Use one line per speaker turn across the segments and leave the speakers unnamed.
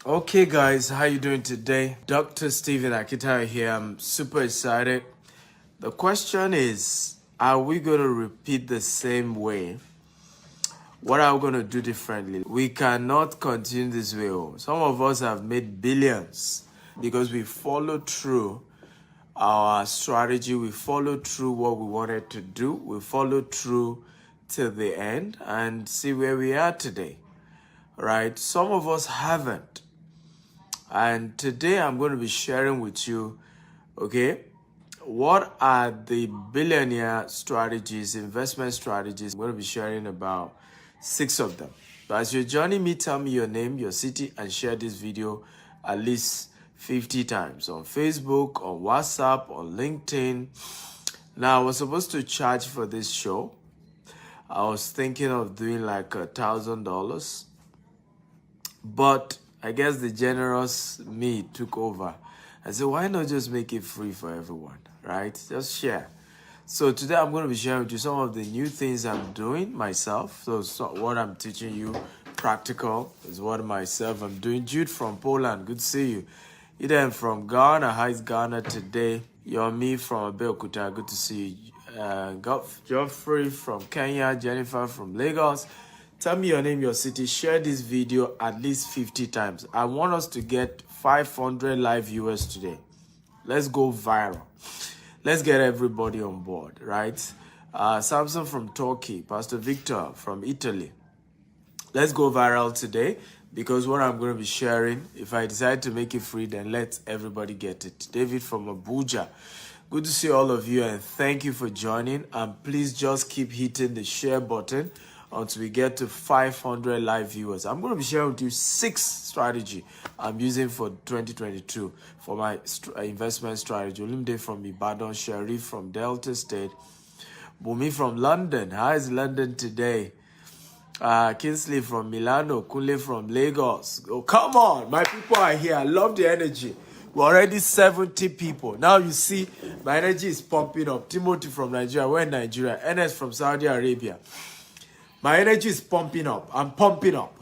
Okay, guys, how you doing today? Dr. Stephen Akita here. I'm super excited. The question is, are we going to repeat the same way? What are we going to do differently? We cannot continue this way. Some of us have made billions because we followed through our strategy. We followed through what we wanted to do. We followed through till the end and see where we are today, right? Some of us haven't. And today I'm going to be sharing with you, okay, what are the billionaire strategies, investment strategies. I'm going to be sharing about 6 of them. But as you're joining me, tell me your name, your city, and share this video at least 50 times on Facebook, on WhatsApp, on LinkedIn. Now, I was supposed to charge for this show. I was thinking of doing like $1,000, but I guess the generous me took over. I said, why not just make it free for everyone, right? Just share. So today I'm going to be sharing with you some of the new things I'm doing myself. So what I'm teaching you, practical, is what myself I'm doing. Jude from Poland, good to see you. Eden from Ghana, how is Ghana today? Yomi from Abeokuta, good to see you. Geoffrey from Kenya, Jennifer from Lagos. Tell me your name, your city. Share this video at least 50 times. I want us to get 500 live viewers today. Let's go viral. Let's get everybody on board, right? Samson from Turkey, Pastor Victor from Italy. Let's go viral today because what I'm going to be sharing, if I decide to make it free, then let everybody get it. David from Abuja. Good to see all of you and thank you for joining. And please just keep hitting the share button until we get to 500 live viewers. I'm going to be sharing with you 6 strategy I'm using for 2022 for my investment strategy. Olumide from Ibadan, Sharif from Delta State, Bumi from London. How is London today? Kinsley from Milano, Kunle from Lagos. Oh, come on, my people are here. I love the energy. We're already 70 people. Now you see my energy is pumping up. Timothy from Nigeria. We're in Nigeria. Enes from Saudi Arabia. My energy is pumping up. I'm pumping up.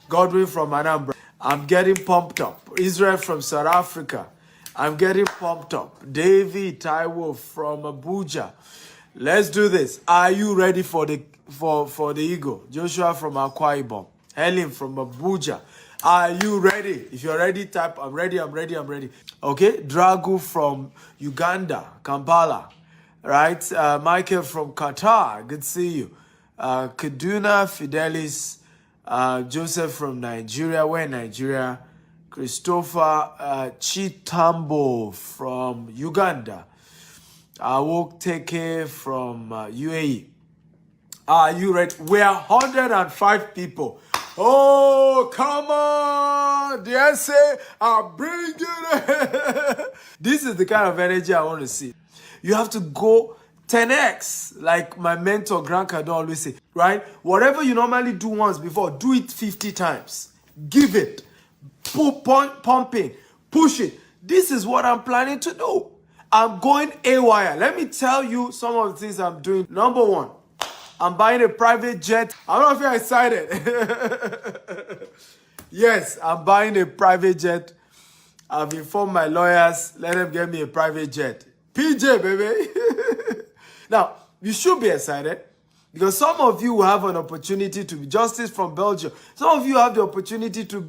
Godwin from Anambra. I'm getting pumped up. Israel from South Africa. I'm getting pumped up. David Taiwo from Abuja. Let's do this. Are you ready for the eagle? Joshua from Akwa Ibom. Helen from Abuja. Are you ready? If you're ready, type I'm ready, I'm ready, I'm ready. Okay. Dragu from Uganda, Kampala. Right? Michael from Qatar. Good to see you. Kaduna Fidelis, Joseph from Nigeria. We're in Nigeria. Christopher Chitambo from Uganda. Awok Teke from UAE. Are you ready? We are 105 people. Oh, come on. The essay, I'm bringing it. This is the kind of energy I want to see. You have to go 10x, like my mentor Grant Cardone always say, right? Whatever you normally do once before, do it 50 times. Give it. Pumping. Push it. This is what I'm planning to do. I'm going AWire. Let me tell you some of the things I'm doing. Number 1, I'm buying a private jet. I don't know if you're excited. Yes, I'm buying a private jet. I've informed my lawyers. Let them get me a private jet. PJ, baby. Now, you should be excited because some of you will have an opportunity to be Justice from Belgium. Some of you have the opportunity to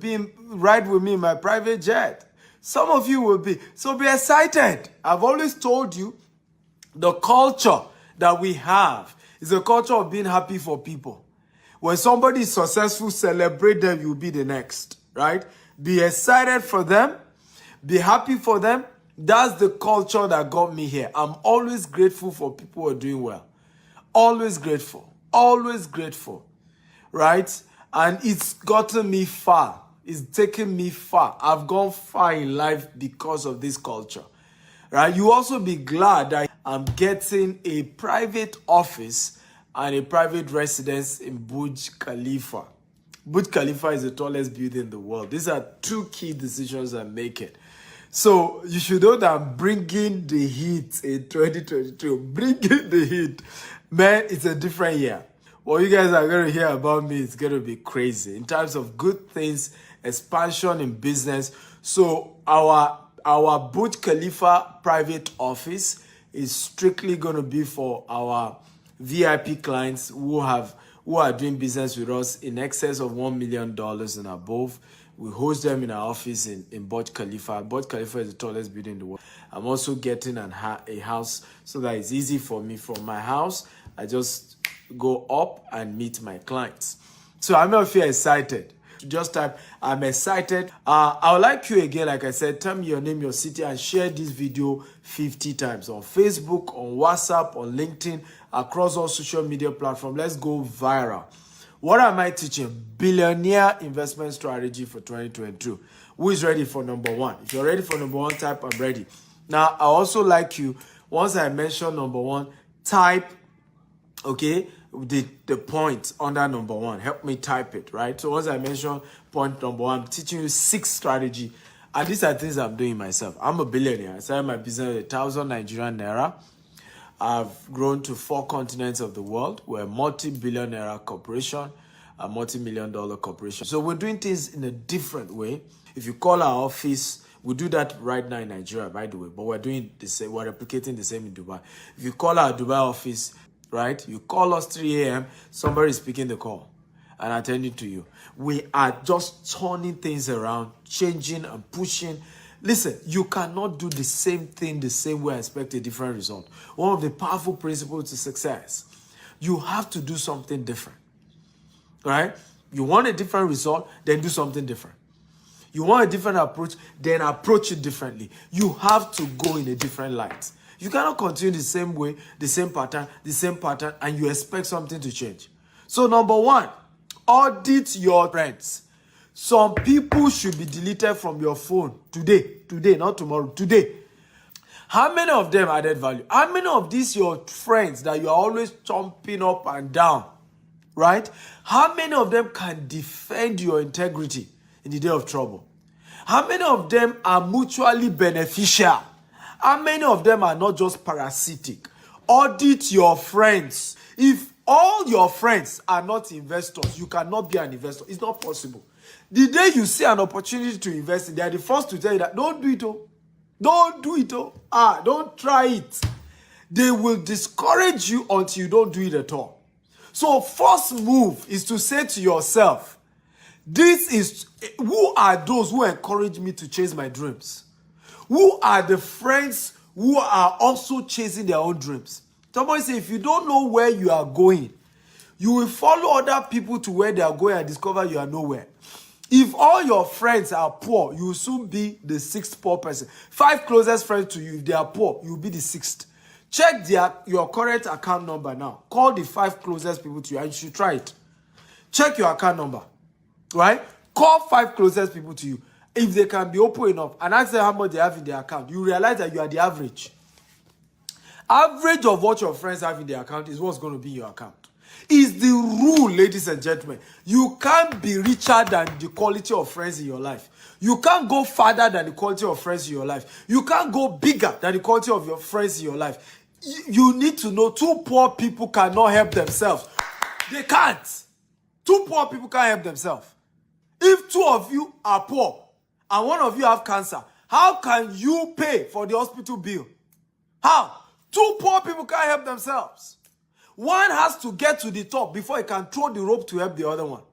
ride with me in my private jet. Some of you will be. So be excited. I've always told you the culture that we have is a culture of being happy for people. When somebody is successful, celebrate them, you'll be the next, right? Be excited for them. Be happy for them. That's the culture that got me here. I'm always grateful for people who are doing well. Always grateful. Always grateful. Right? And it's gotten me far. It's taken me far. I've gone far in life because of this culture. Right? You also be glad that I'm getting a private office and a private residence in Burj Khalifa. Burj Khalifa is the tallest building in the world. These are 2 key decisions I'm making. So you should know that I'm bringing the heat in 2022. Bringing the heat. Man, it's a different year. What you guys are going to hear about me is going to be crazy in terms of good things expansion in business. So our Burj Khalifa private office is strictly going to be for our VIP clients who are doing business with us in excess of $1 million and above. We host them in our office in Burj Khalifa. Burj Khalifa is the tallest building in the world. I'm also getting a house so that it's easy for me. From my house, I just go up and meet my clients. So I'm not feel excited. Just type, I'm excited. I would like you again, like I said, tell me your name, your city, and share this video 50 times on Facebook, on WhatsApp, on LinkedIn, across all social media platforms. Let's go viral. What am I teaching? Billionaire investment strategy for 2022. Who is ready for number one? If you're ready for number one, type I'm ready. Now, I also like you, once I mention number one, type, okay, the point under number one. Help me type it, right? So once I mention point number one, I'm teaching you 6 strategy. And these are things I'm doing myself. I'm a billionaire. I started my business with 1,000 Nigerian naira. I've grown to 4 continents of the world. We're a multi-billionaire corporation, a multi-million-dollar corporation. So we're doing things in a different way. If you call our office, we do that right now in Nigeria, by the way, but we're doing the same. We're replicating the same in Dubai. If you call our Dubai office, right, you call us 3 a.m., somebody is picking the call and attending to you. We are just turning things around, changing and pushing. Listen, you cannot do the same thing the same way and expect a different result. One of the powerful principles to success, you have to do something different, right? You want a different result, then do something different. You want a different approach, then approach it differently. You have to go in a different light. You cannot continue the same way, the same pattern, and you expect something to change. So number one, audit your friends. Some people should be deleted from your phone today, not tomorrow, today. How many of them added value? How many of these your friends that you are always jumping up and down, right? How many of them can defend your integrity in the day of trouble? How many of them are mutually beneficial? How many of them are not just parasitic? Audit your friends. If all your friends are not investors, you cannot be an investor. It's not possible. The day you see an opportunity to invest in, they are the first to tell you that don't do it. Oh. Don't do it. Oh. Don't try it. They will discourage you until you don't do it at all. So first move is to say to yourself, who are those who encourage me to chase my dreams? Who are the friends who are also chasing their own dreams? Somebody say, if you don't know where you are going, you will follow other people to where they are going and discover you are nowhere. If all your friends are poor, you will soon be the 6th poor person. 5 closest friends to you, if they are poor, you will be the 6th. Check your current account number now. Call the 5 closest people to you, and you should try it. Check your account number, right? Call 5 closest people to you. If they can be open enough and ask them how much they have in their account, you realize that you are the average. Average of what your friends have in their account is what's going to be your account. It's the rule, ladies and gentlemen. You can't be richer than the quality of friends in your life. You can't go farther than the quality of friends in your life. You can't go bigger than the quality of your friends in your life. You need to know 2 poor people cannot help themselves. They can't. 2 poor people can't help themselves. If 2 of you are poor and 1 of you have cancer, how can you pay for the hospital bill? How? 2 poor people can't help themselves. One has to get to the top before he can throw the rope to help the other one.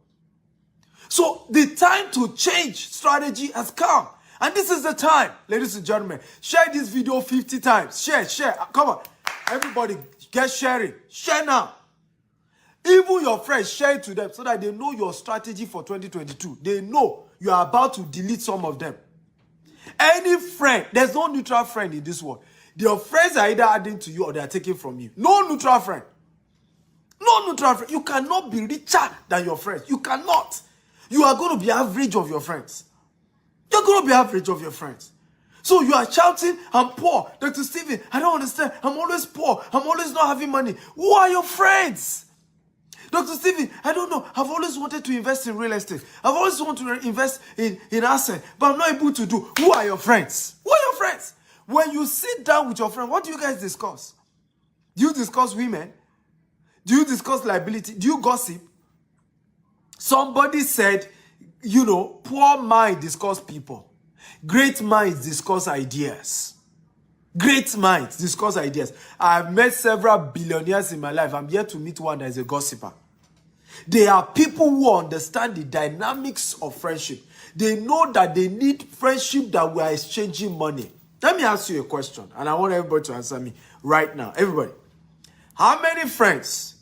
So the time to change strategy has come. And this is the time, ladies and gentlemen. Share this video 50 times. Share. Come on. Everybody, get sharing. Share now. Even your friends, share it to them so that they know your strategy for 2022. They know you are about to delete some of them. Any friend, there's no neutral friend in this world. Your friends are either adding to you or they are taking from you. No neutral friend. No neutral friend. You cannot be richer than your friends. You cannot. You are going to be average of your friends. You're going to be average of your friends. So you are shouting, I'm poor. Dr. Stephen, I don't understand. I'm always poor. I'm always not having money. Who are your friends? Dr. Stephen, I don't know. I've always wanted to invest in real estate. I've always wanted to invest in assets, but I'm not able to do. Who are your friends? Who are your friends? When you sit down with your friend, what do you guys discuss? Do you discuss women? Do you discuss liability? Do you gossip? Somebody said Poor mind discuss people. Great minds discuss ideas. Great minds discuss ideas. I've met several billionaires in my life. I'm yet to meet one that is a gossiper. They are people who understand the dynamics of friendship. They know that they need friendship that we are exchanging money. Let me ask you a question, and I want everybody to answer me right now. Everybody, how many friends,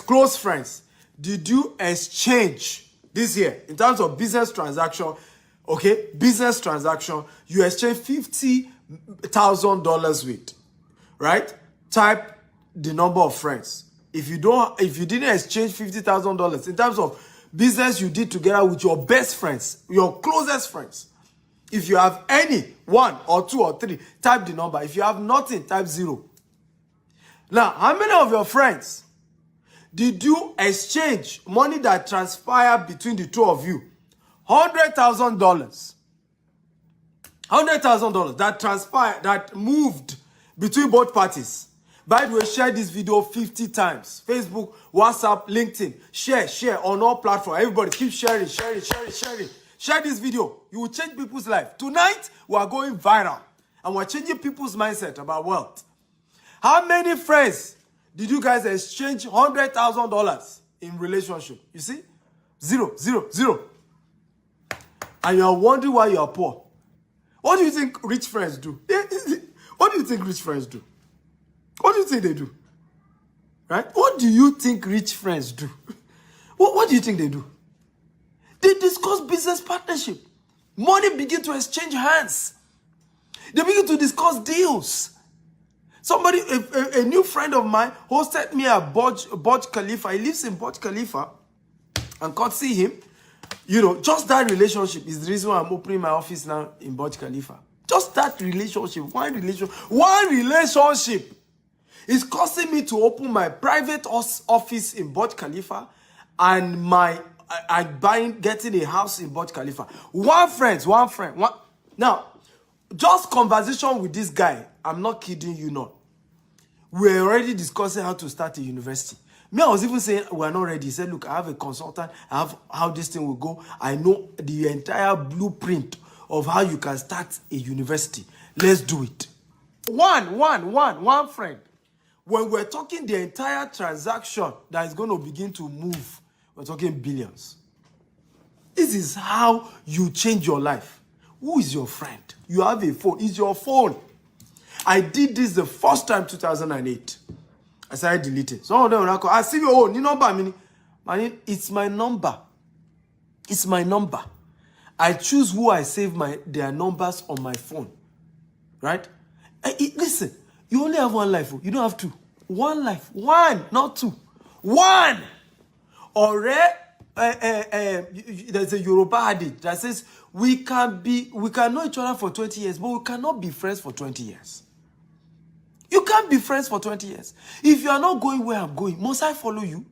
close friends, did you exchange this year in terms of business transaction? Okay, business transaction, you exchange $50,000 with, right? Type the number of friends. If you didn't exchange $50,000 in terms of business you did together with your best friends, your closest friends, if you have any, 1 or 2 or 3, type the number. If you have nothing, type 0. Now, how many of your friends did you exchange money that transpired between the two of you? $100,000. $100,000 that transpired, that moved between both parties. By the way, share this video 50 times. Facebook, WhatsApp, LinkedIn. Share on all platforms. Everybody keep sharing. Share this video. You will change people's life. Tonight, we are going viral. And we're changing people's mindset about wealth. How many friends did you guys exchange $100,000 in relationship? You see? 0. And you are wondering why you are poor. What do you think rich friends do? What do you think rich friends do? What do you think they do? Right? What do you think rich friends do? What do you think they do? They discuss business partnership. Money begin to exchange hands. They begin to discuss deals. Somebody, a new friend of mine hosted me at Burj Khalifa. He lives in Burj Khalifa. And can't see him. Just that relationship is the reason why I'm opening my office now in Burj Khalifa. Just that relationship. One relationship is causing me to open my private office in Burj Khalifa and getting a house in Burj Khalifa. One friend. Now, just conversation with this guy, I'm not kidding you not. We're already discussing how to start a university. Me, I was even saying we're not ready. He said, look, I have a consultant. I have how this thing will go. I know the entire blueprint of how you can start a university. Let's do it. One friend. When we're talking the entire transaction that is going to begin to move, we're talking billions. This is how you change your life. Who is your friend? You have a phone. It's your phone. I did this the first time, 2008. I started deleting. Some of them will call. I see your own. It's my number. It's my number. I choose who I save their numbers on my phone. Right? Listen, you only have one life. You don't have two. One life. One, not two. One. Or there's a Yoruba adage that says we can know each other for 20 years, but we cannot be friends for 20 years. You can't be friends for 20 years. If you are not going where I'm going, must I follow you?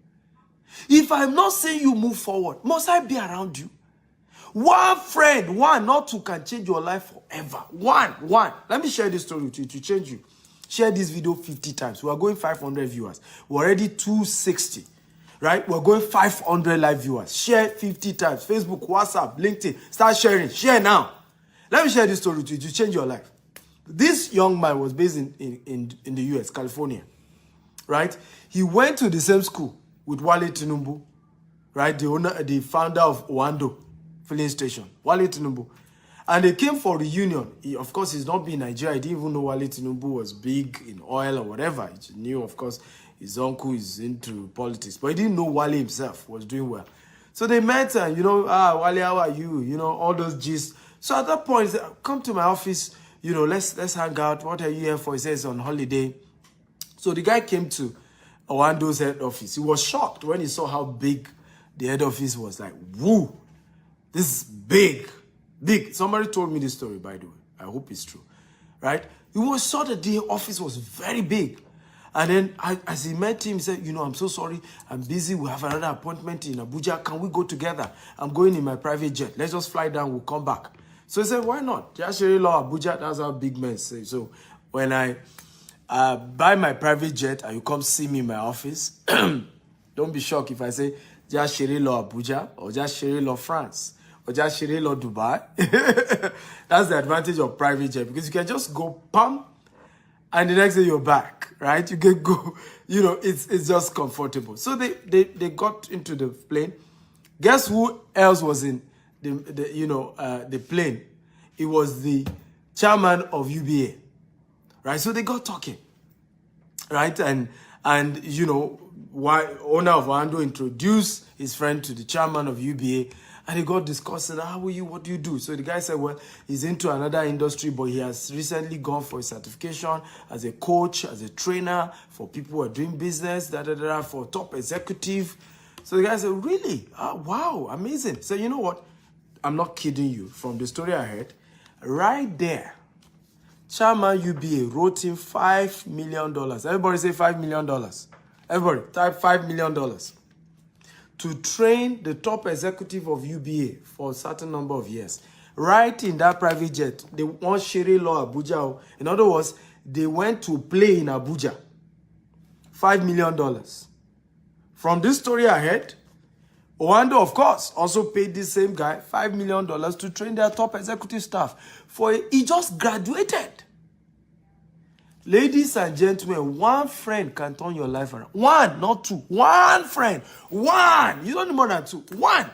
If I'm not saying you move forward, must I be around you? One friend, not two, can change your life forever. One. Let me share this story with you to change you. Share this video 50 times. We are going 500 viewers. We're already 260. Right? We're going 500 live viewers. Share 50 times. Facebook, WhatsApp, LinkedIn. Start sharing. Share now. Let me share this story with you to change your life. This young man was based in the US, California. Right? He went to the same school with Wale Tinubu. Right? The founder of Owando filling station. Wale Tinubu. And they came for reunion. Of course, he's not been in Nigeria. He didn't even know Wale Tinubu was big in oil or whatever. He knew, of course, his uncle is into politics. But he didn't know Wale himself was doing well. So they met and, Wale, how are you? All those gists. So at that point, he said, come to my office. Let's hang out. What are you here for? He says on holiday. So the guy came to Owando's head office. He was shocked when he saw how big the head office was. Like, woo, this is big. Big. Somebody told me this story, by the way. I hope it's true. Right? He was saw that the office was very big. And then as he met him, he said, I'm so sorry. I'm busy. We have another appointment in Abuja. Can we go together? I'm going in my private jet. Let's just fly down. We'll come back. So he said, why not? Just law Abuja. That's how big men say. So when I buy my private jet and you come see me in my office, don't be shocked if I say just Shere Law Abuja, or just Shere Law France, or just Shere Law Dubai. That's the advantage of private jet, because you can just go pump, and the next day you're back, right? You can go, you know, it's just comfortable. So they got into the plane. Guess who else was in the plane? It was the chairman of UBA, right? So they got talking, right? And you know, why owner of Wando introduced his friend to the chairman of UBA, and they got discussing, how are you, what do you do? So the guy said, well, he's into another industry, but he has recently gone for a certification as a coach, as a trainer for people who are doing business, for top executive. So the guy said, really? Oh, wow, amazing. So you know what? I'm not kidding you. From the story I heard, right there, Chairman UBA wrote him $5 million. Everybody say $5 million. Everybody type $5 million to train the top executive of UBA for a certain number of years. Right in that private jet, they want Shere Law Abuja. In other words, they went to play in Abuja. $5 million. From this story I heard, Owando, of course, also paid this same guy $5 million to train their top executive staff. He just graduated. Ladies and gentlemen, one friend can turn your life around. One, not two. One friend. One. You don't need more than two. One.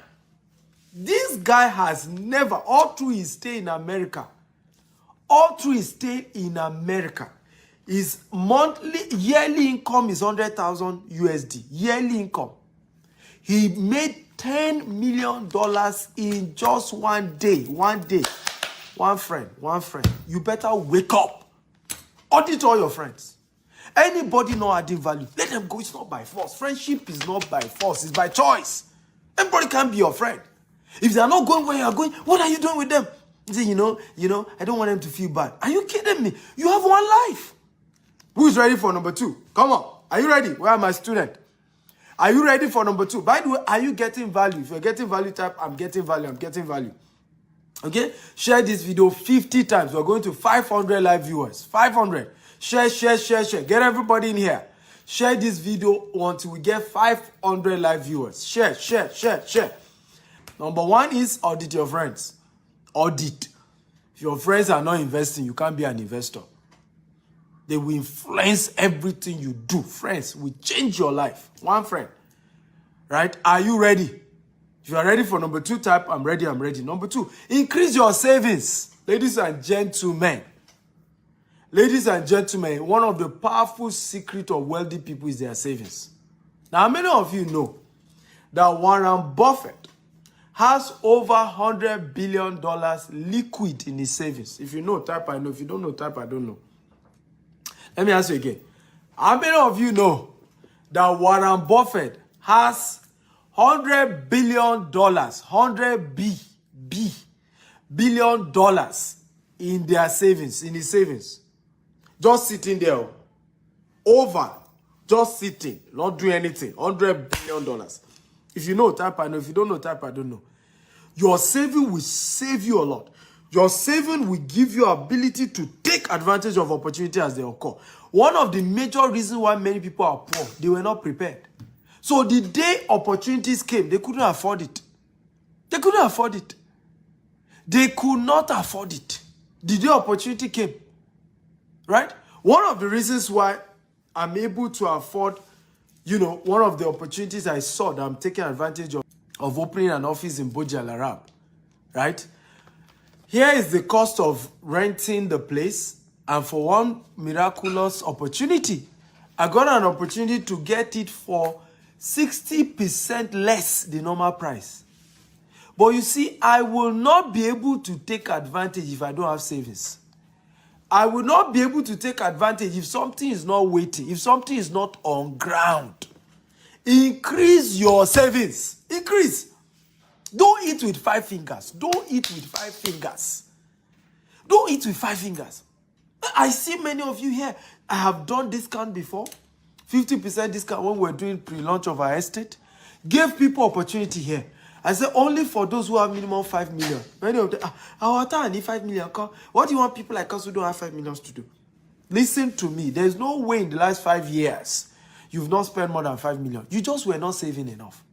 This guy has never, all through his stay in America, his yearly income is 100,000 USD. Yearly income. He made $10 million in just one day. One day. One friend. You better wake up. Audit all your friends. Anybody not adding value, let them go. It's not by force. Friendship is not by force. It's by choice. Everybody can't be your friend. If they are not going where you are going, what are you doing with them? You say, you know, I don't want them to feel bad. Are you kidding me? You have one life. Who is ready for number 2? Come on. Are you ready? Where are my students? Are you ready for number 2? By the way, are you getting value? If you're getting value, type, I'm getting value. Okay? Share this video 50 times. We're going to 500 live viewers. 500. Share. Get everybody in here. Share this video until we get 500 live viewers. Share. Number 1 is audit your friends. Audit. If your friends are not investing, you can't be an investor. They will influence everything you do. Friends will change your life. One friend. Right? Are you ready? If you are ready for number 2, type, I'm ready. Number 2, increase your savings. Ladies and gentlemen, one of the powerful secrets of wealthy people is their savings. Now, many of you know that Warren Buffett has over $100 billion liquid in his savings. If you know, type, I know. If you don't know, type, I don't know. Let me ask you again. How many of you know that Warren Buffett has $100 billion, billion dollars in their savings, in his savings? Just sitting there. Just sitting, not doing anything. $100 billion. If you know, type I know. If you don't know, type I don't know. Your saving will save you a lot. Your saving will give you ability to take advantage of opportunity as they occur. One of the major reasons why many people are poor, they were not prepared. So the day opportunities came, they couldn't afford it. They could not afford it. The day opportunity came. Right? One of the reasons why I'm able to afford, one of the opportunities I saw that I'm taking advantage of opening an office in Bojal Arab. Right? Here is the cost of renting the place, and for one miraculous opportunity, I got an opportunity to get it for 60% less the normal price. But you see, I will not be able to take advantage if I don't have savings. I will not be able to take advantage if something is not waiting, if something is not on ground. Increase your savings. Increase. Don't eat with 5 fingers. I see many of you here. I have done discount before. 50% discount when we're doing pre-launch of our estate. Gave people opportunity here. I said only for those who have minimum 5 million. Many of them, I need 5 million. What do you want people like us who don't have 5 million to do? Listen to me. There's no way in the last 5 years you've not spent more than 5 million. You just were not saving enough.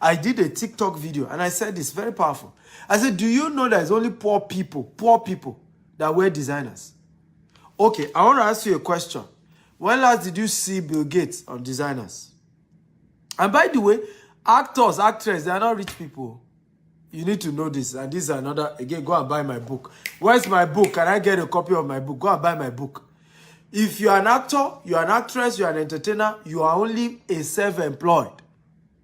I did a TikTok video and I said this, very powerful. I said, do you know there's only poor people that wear designers? Okay, I want to ask you a question. When last did you see Bill Gates on designers? And by the way, actors, actresses, they are not rich people. You need to know this. And this is another, again, go and buy my book. Where's my book? Can I get a copy of my book? Go and buy my book. If you are an actor, you are an actress, you are an entertainer, you are only a self-employed.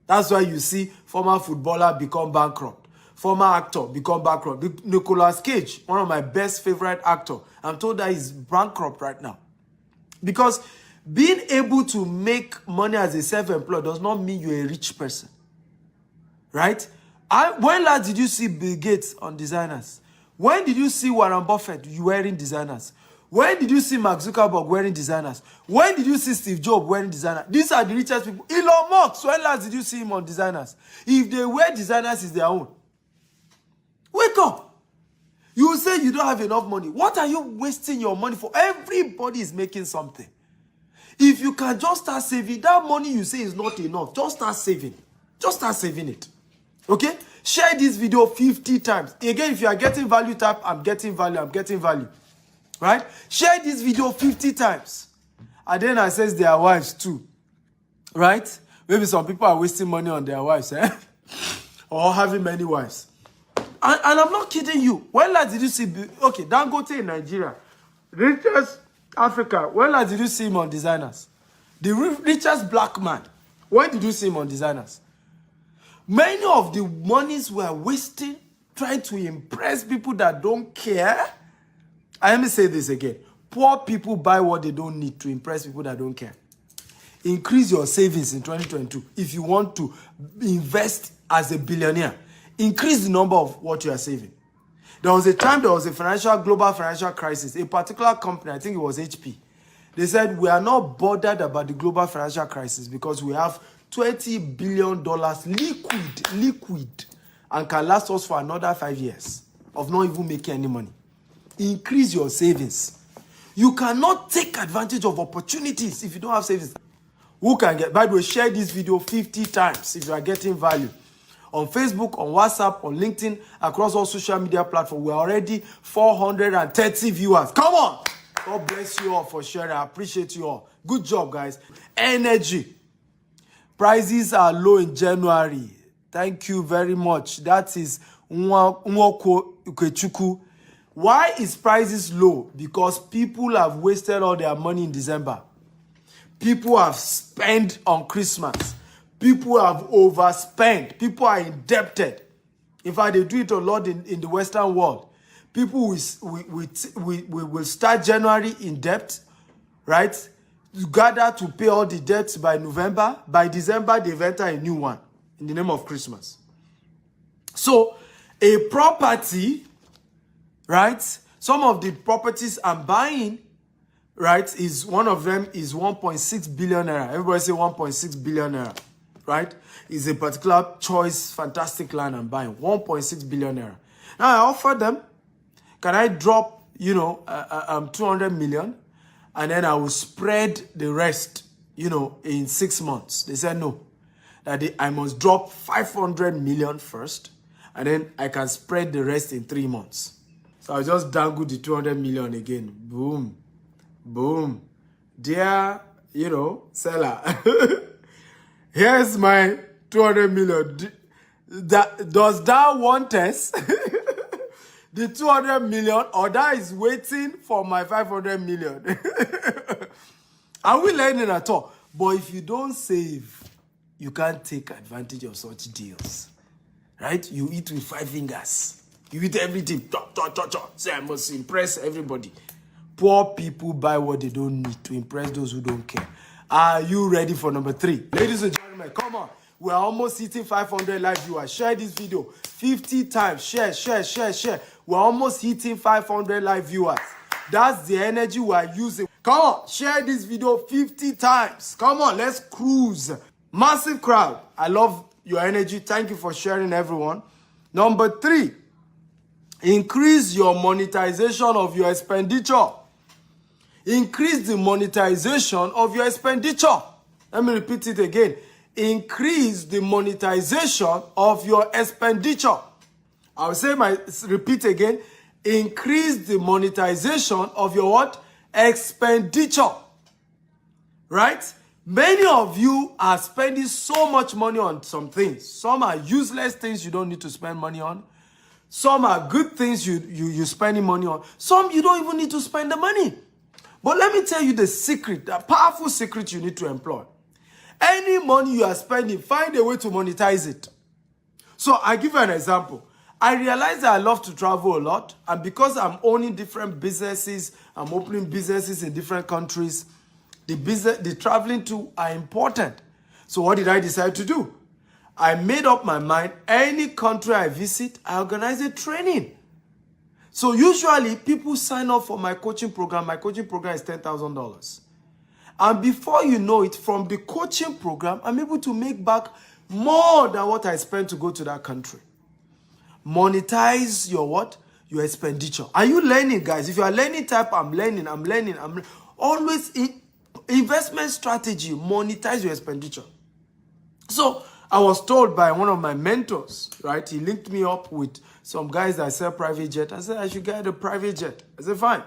That's why you see former footballer become bankrupt. Former actor become bankrupt. Nicolas Cage, one of my best favorite actors, I'm told that he's bankrupt right now. Because being able to make money as a self-employed does not mean you're a rich person. Right? When last did you see Bill Gates on designers? When did you see Warren Buffett wearing designers? When did you see Mark Zuckerberg wearing designers? When did you see Steve Jobs wearing designers? These are the richest people. Elon Musk, when last did you see him on designers? If they wear designers, it's their own. Wake up. You will say you don't have enough money. What are you wasting your money for? Everybody is making something. If you can just start saving, that money you say is not enough, just start saving. Just start saving it. Okay? Share this video 50 times. Again, if you are getting value, type, I'm getting value, I'm getting value. Right? Share this video 50 times. And then I says their wives too. Right? Maybe some people are wasting money on their wives, eh? Or having many wives. And I'm not kidding you. When last did you see... Okay, Dangote in Nigeria. Richest Africa. When last did you see him on designers? The richest black man. When did you see him on designers? Many of the monies we are wasting trying to impress people that don't care. And let me say this again. Poor people buy what they don't need to impress people that don't care. Increase your savings in 2022 if you want to invest as a billionaire. Increase the number of what you are saving. There was a time there was a global financial crisis. A particular company, I think it was HP, they said, we are not bothered about the global financial crisis because we have $20 billion liquid, and can last us for another 5 years of not even making any money. Increase your savings. You cannot take advantage of opportunities if you don't have savings. Who can get? By the way, share this video 50 times if you are getting value. On Facebook, on WhatsApp, on LinkedIn, across all social media platforms. We're already 430 viewers. Come on! God bless you all for sharing. I appreciate you all. Good job, guys. Energy. Prices are low in January. Thank you very much. That is Nwoko Ukechukwu. Why is prices low? Because people have wasted all their money in December. People have spent on Christmas. People have overspent. People are indebted. In fact, they do it a lot in the Western world. People will start January in debt, right? You gather to pay all the debts by November. By December, they've entered a new one in the name of Christmas. So, a property, right? Some of the properties I'm buying, right, is one of them is 1.6 billion naira. Everybody say 1.6 billion naira, right? Is a particular choice, fantastic land I'm buying. 1.6 billion naira. Now I offer them, can I drop, 200 million? And then I will spread the rest, in 6 months. They said no. That I must drop 500 million first. And then I can spread the rest in 3 months. So I'll just dangle the 200 million again. Boom. Boom. Dear, seller. Here's my 200 million. Does that want us? The 200 million, or that is waiting for my 500 million. Are we learning at all? But if you don't save, you can't take advantage of such deals. Right? You eat with 5 fingers. You eat everything. Say, I must impress everybody. Poor people buy what they don't need to impress those who don't care. Are you ready for number 3? Ladies and gentlemen, come on. We're almost hitting 500 live viewers. Share this video 50 times. Share. We're almost hitting 500 live viewers. That's the energy we're using. Come on, share this video 50 times. Come on, let's cruise. Massive crowd. I love your energy. Thank you for sharing, everyone. Number 3, increase your monetization of your expenditure. Increase the monetization of your expenditure. Let me repeat it again. increase the monetization of your expenditure. I will repeat again, increase the monetization of your what? Expenditure. Right? Many of you are spending so much money on some things. Some are useless things you don't need to spend money on. Some are good things you're spending money on. Some you don't even need to spend the money. But let me tell you the secret, the powerful secret you need to employ. Any money you are spending, find a way to monetize it. So I give you an example. I realize that I love to travel a lot. And because I'm owning different businesses, I'm opening businesses in different countries, the traveling too are important. So what did I decide to do? I made up my mind, any country I visit, I organize a training. So usually people sign up for my coaching program. My coaching program is $10,000. And before you know it, from the coaching program, I'm able to make back more than what I spent to go to that country. Monetize your what? Your expenditure. Are you learning, guys? If you are learning type, I'm learning. Always investment strategy, monetize your expenditure. So I was told by one of my mentors, right? He linked me up with some guys that sell private jet. I said, I should get a private jet. I said, fine.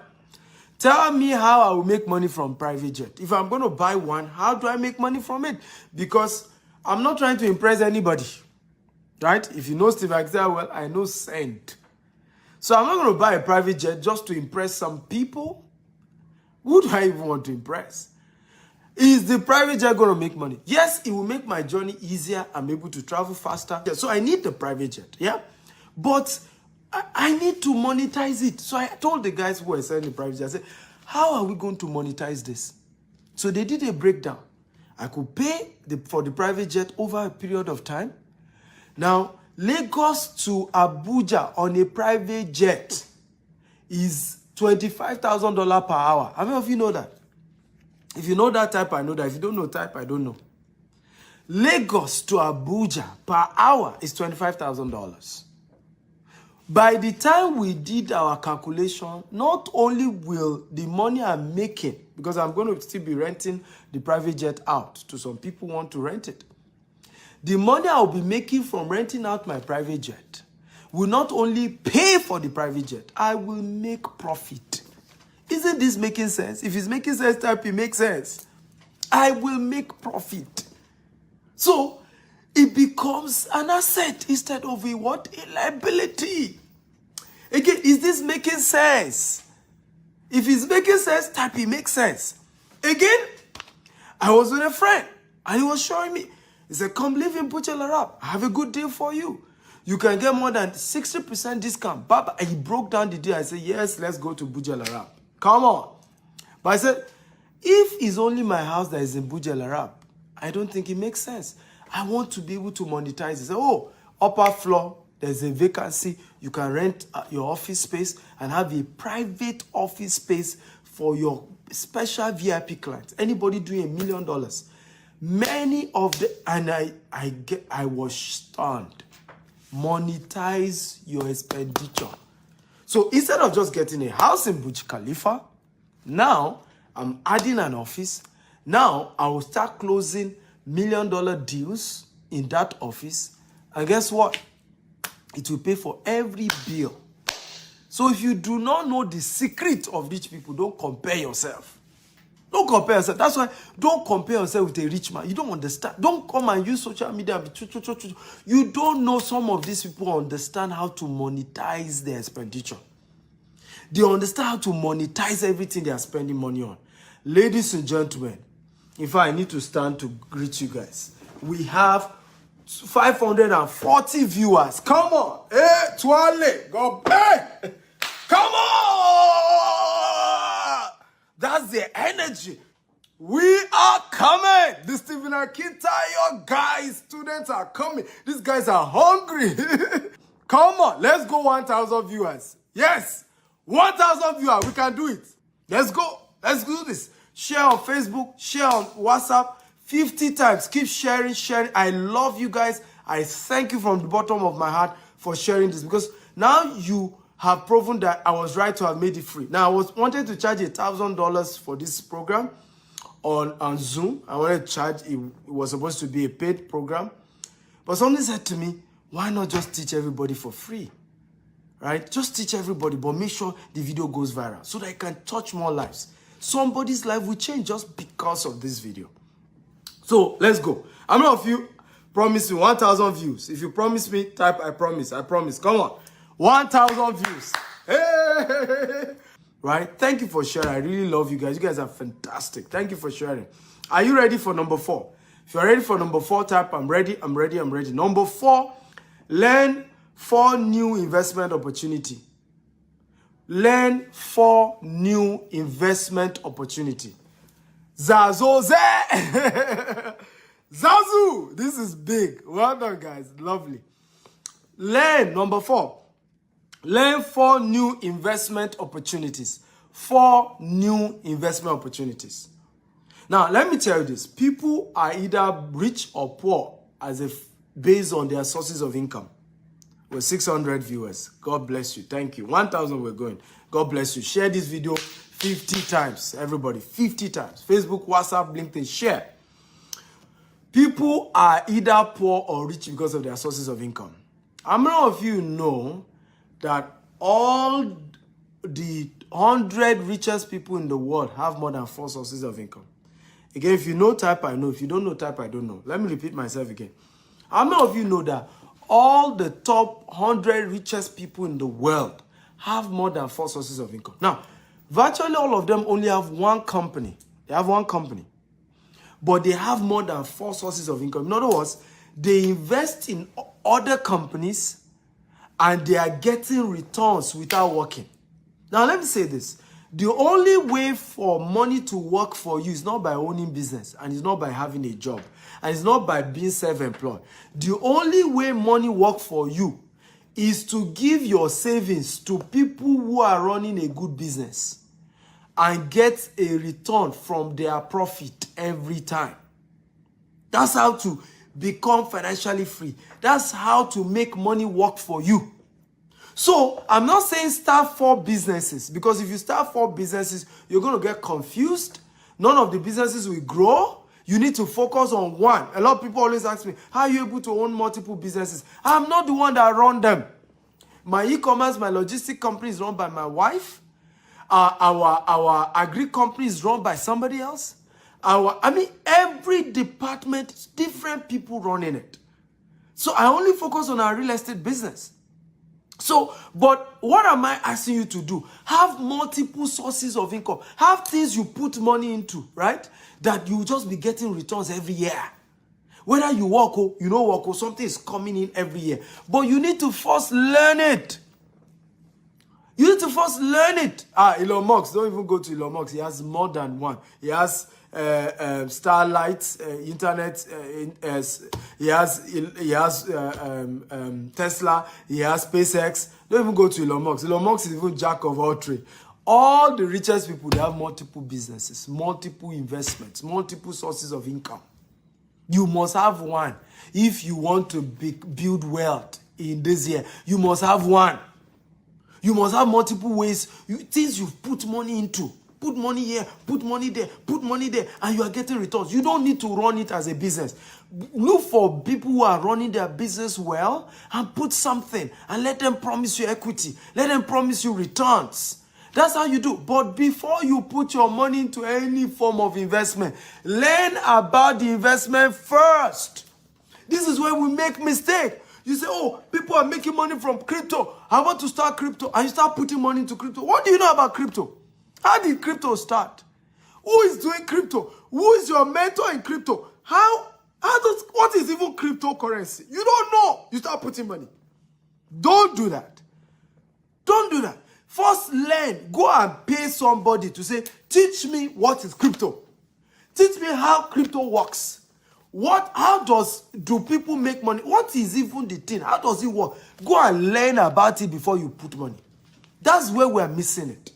Tell me how I will make money from private jet. If I'm going to buy one, how do I make money from it? Because I'm not trying to impress anybody, right? If you know Steve Akita, well, I know Send. So I'm not going to buy a private jet just to impress some people. Who do I even want to impress? Is the private jet going to make money? Yes, it will make my journey easier. I'm able to travel faster. So I need the private jet, yeah? But I need to monetize it. So I told the guys who were selling the private jet, I said, how are we going to monetize this? So they did a breakdown. I could pay for the private jet over a period of time. Now, Lagos to Abuja on a private jet is $25,000 per hour. How many of you know that? If you know that type, I know that. If you don't know type, I don't know. Lagos to Abuja per hour is $25,000. By the time we did our calculation, not only will the money I'm making, because I'm going to still be renting the private jet out to some people who want to rent it, the money I'll be making from renting out my private jet will not only pay for the private jet, I will make profit. Isn't this making sense? If it's making sense, type it makes sense. I will make profit. So it becomes an asset instead of a what? A liability. Again, is this making sense? If it's making sense, type it makes sense. Again, I was with a friend and he was showing me. He said, come live in Bujalarab. I have a good deal for you. You can get more than 60% discount. Baba, and he broke down the deal. I said, yes, let's go to Bujalarab. Come on. But I said, if it's only my house that is in Bujalarab, I don't think it makes sense. I want to be able to monetize it. Say, oh, upper floor, there's a vacancy. You can rent your office space and have a private office space for your special VIP clients. Anybody doing $1 million. Many of the, and I was stunned. Monetize your expenditure. So instead of just getting a house in Burj Khalifa, now I'm adding an office. Now I will start closing $1 million deals in that office. And guess what? It will pay for every bill. So if you do not know the secret of rich people, don't compare yourself. Don't compare yourself. That's why don't compare yourself with a rich man. You don't understand. Don't come and use social media. You don't know some of these people understand how to monetize their expenditure. They understand how to monetize everything they are spending money on. Ladies and gentlemen, in fact, I need to stand to greet you guys. We have 540 viewers. Come on. Hey, Twale. Go back. Come on. That's the energy. We are coming. The Stephen Akita guys, students are coming. These guys are hungry. Come on. Let's go 1,000 viewers. Yes. 1,000 viewers. We can do it. Let's go. Let's do this. Share on Facebook. Share on WhatsApp. 50 times. Keep sharing. I love you guys. I thank you from the bottom of my heart for sharing this, because now you have proven that I was right to have made it free. Now, I wanted to charge $1,000 for this program, on Zoom. I wanted to charge. It was supposed to be a paid program. But somebody said to me, why not just teach everybody for free? Right? Just teach everybody, but make sure the video goes viral so that it can touch more lives. Somebody's life will change just because of this video. So let's go. How many of you promise me 1,000 views? If you promise me, type I promise. I promise. Come on. 1,000 views. Hey! Right? Thank you for sharing. I really love you guys. You guys are fantastic. Thank you for sharing. Are you ready for number 4? If you're ready for number 4, type I'm ready, I'm ready, I'm ready. Number 4, learn 4 new investment opportunity. Learn 4 new investment opportunity. Zazoze! Zazu! This is big. Well done, guys. Lovely. Learn, number 4. Learn 4 new investment opportunities. 4 new investment opportunities. Now, let me tell you this. People are either rich or poor as if based on their sources of income. We're 600 viewers. God bless you. Thank you. 1,000 we're going. God bless you. Share this video 50 times. Everybody, 50 times. Facebook, WhatsApp, LinkedIn, share. People are either poor or rich because of their sources of income. How many of you know that all the 100 richest people in the world have more than 4 sources of income? Again, if you know, type I know. If you don't know, type I don't know. Let me repeat myself again. How many of you know that all the top 100 richest people in the world have more than 4 sources of income? Now, virtually all of them only have one company. They have one company. But they have more than 4 sources of income. In other words, they invest in other companies and they are getting returns without working. Now, let me say this. The only way for money to work for you is not by owning business, and it's not by having a job, and it's not by being self-employed. The only way money works for you is to give your savings to people who are running a good business and get a return from their profit every time. That's how to become financially free. That's how to make money work for you. So, I'm not saying start 4 businesses, because if you start 4 businesses, you're going to get confused. None of the businesses will grow. You need to focus on one. A lot of people always ask me, how are you able to own multiple businesses? I'm not the one that run them. My e-commerce, my logistic company is run by my wife. Our agri company is run by somebody else. Every department, different people running it. So, I only focus on our real estate business. So, but what am I asking you to do? Have multiple sources of income. Have things you put money into, right? That you just be getting returns every year. Whether you work or you don't work or something is coming in every year. But you need to first learn it. You need to first learn it. Elon Musk, don't even go to Elon Musk. He has more than one. He has Starlight, internet. He has Tesla. He has SpaceX. Don't even go to Elon Musk. Elon Musk is even jack of all trades. All the richest people, they have multiple businesses, multiple investments, multiple sources of income. You must have one. If you want to build wealth in this year, you must have one. You must have multiple ways, things you've put money into. Put money here, put money there, put money there, and you are getting returns. You don't need to run it as a business. Look for people who are running their business well and put something and let them promise you equity. Let them promise you returns. That's how you do. But before you put your money into any form of investment, learn about the investment first. This is where we make mistakes. You say, oh, people are making money from crypto. I want to start crypto. And you start putting money into crypto. What do you know about crypto? How did crypto start? Who is doing crypto? Who is your mentor in crypto? What is even cryptocurrency? You don't know. You start putting money. Don't do that. Don't do that. First learn. Go and pay somebody to say, teach me what is crypto. Teach me how crypto works. How do people make money? What is even the thing? How does it work? Go and learn about it before you put money. That's where we're missing it.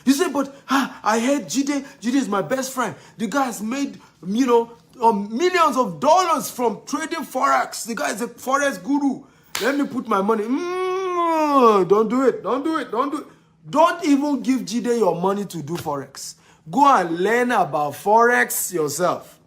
You say, but I heard Jide. Jide is my best friend. The guy has made, millions of dollars from trading Forex. The guy is a Forex guru. Let me put my money. Don't do it. Don't do it. Don't do it. Don't even give Jide your money to do Forex. Go and learn about Forex yourself.